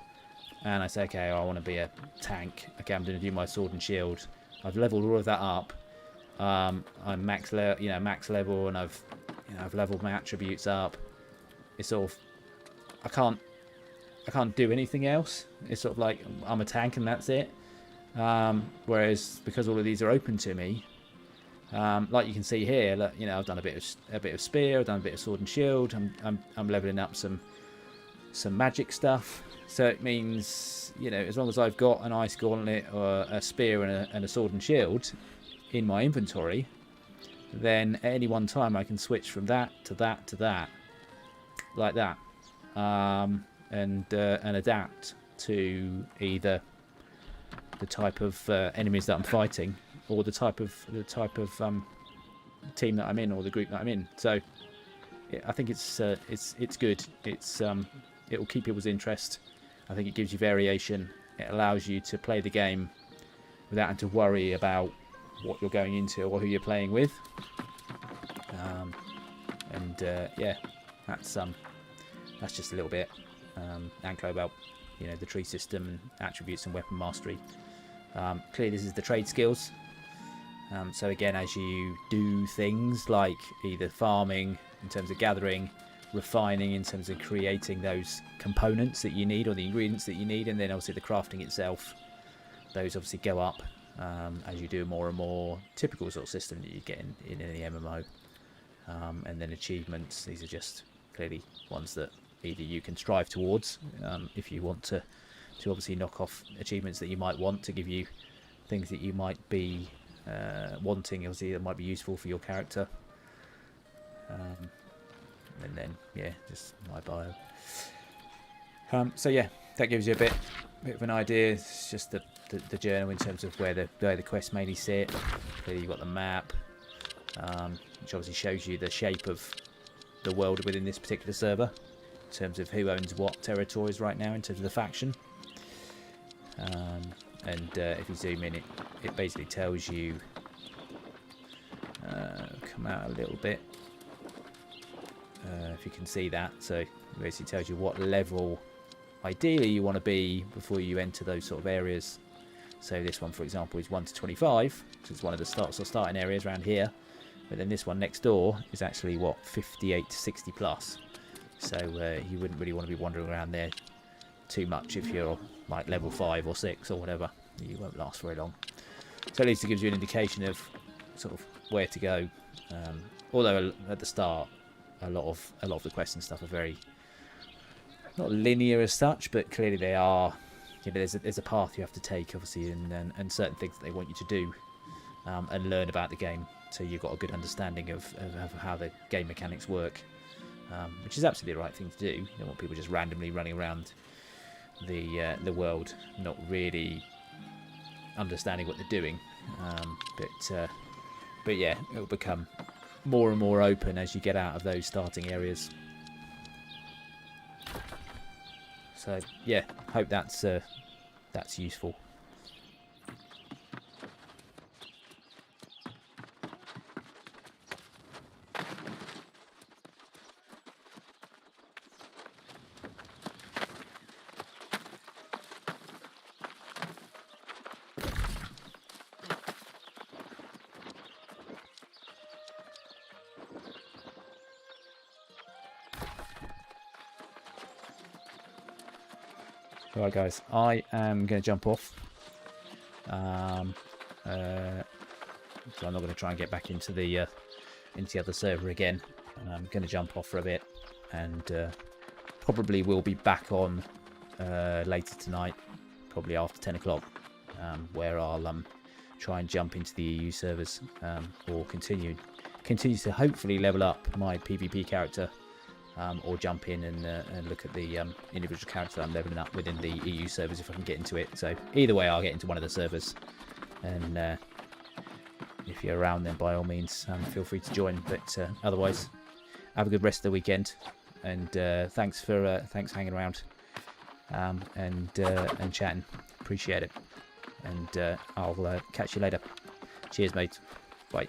and I say, okay, I want to be a tank. Okay, I'm going to do my sword and shield. I've leveled all of that up. I'm max level, and I've leveled my attributes up. It's sort of, I can't do anything else. It's sort of like I'm a tank and that's it. Whereas because all of these are open to me, like you can see here, look, you know, I've done a bit of spear, I've done a bit of sword and shield. I'm leveling up some magic stuff. So it means, you know, as long as I've got an ice gauntlet or a spear and a sword and shield in my inventory, then at any one time I can switch from that to that to that, like that, and adapt to either the type of enemies that I'm fighting, or the type of team that I'm in, or the group that I'm in. So I think it's good. It will keep people's interest. I think it gives you variation. It allows you to play the game without having to worry about what you're going into or who you're playing with. Yeah, that's just a little bit Anklo about, you know, the tree system and attributes and weapon mastery. Clearly this is the trade skills. So again, as you do things like either farming in terms of gathering, refining in terms of creating those components that you need or the ingredients that you need, and then obviously the crafting itself, those obviously go up as you do more and more. Typical sort of system that you get in any MMO. And then achievements, these are just clearly ones that either you can strive towards if you want to obviously knock off achievements that you might want to give you things that you might be wanting, obviously, that might be useful for your character. And then, yeah, just my bio. So yeah, that gives you a bit of an idea. It's just the journal in terms of where the quests mainly sit. Clearly you've got the map, which obviously shows you the shape of the world within this particular server, in terms of who owns what territories right now, in terms of the faction. If you zoom in, it basically tells you, come out a little bit, if you can see that. So it basically tells you what level ideally you want to be before you enter those sort of areas. So this one, for example, is 1 to 25, so it's one of the starting areas around here. But then this one next door is actually, what, 58 to 60 plus. So you wouldn't really want to be wandering around there too much if you're like level 5 or 6 or whatever. You won't last very long. So at least it gives you an indication of sort of where to go. Although at the start, a lot of the quests and stuff are very not linear as such, but clearly they are. You know, there's a path you have to take, obviously, and certain things that they want you to do and learn about the game. So you've got a good understanding of how the game mechanics work, which is absolutely the right thing to do. You don't want people just randomly running around the world, not really understanding what they're doing. But yeah, it'll become more and more open as you get out of those starting areas. So yeah, hope that's useful. Alright guys, I am going to jump off. so I'm not going to try and get back into the other server again. I'm going to jump off for a bit, and probably will be back on later tonight, probably after 10 o'clock, where I'll try and jump into the EU servers, or continue to hopefully level up my PvP character, or jump in and look at the individual character I'm leveling up within the EU servers if I can get into it. So either way, I'll get into one of the servers, and if you're around, then by all means feel free to join. But otherwise, have a good rest of the weekend, and thanks hanging around, and chatting. Appreciate it, and I'll catch you later. Cheers, mate. Bye.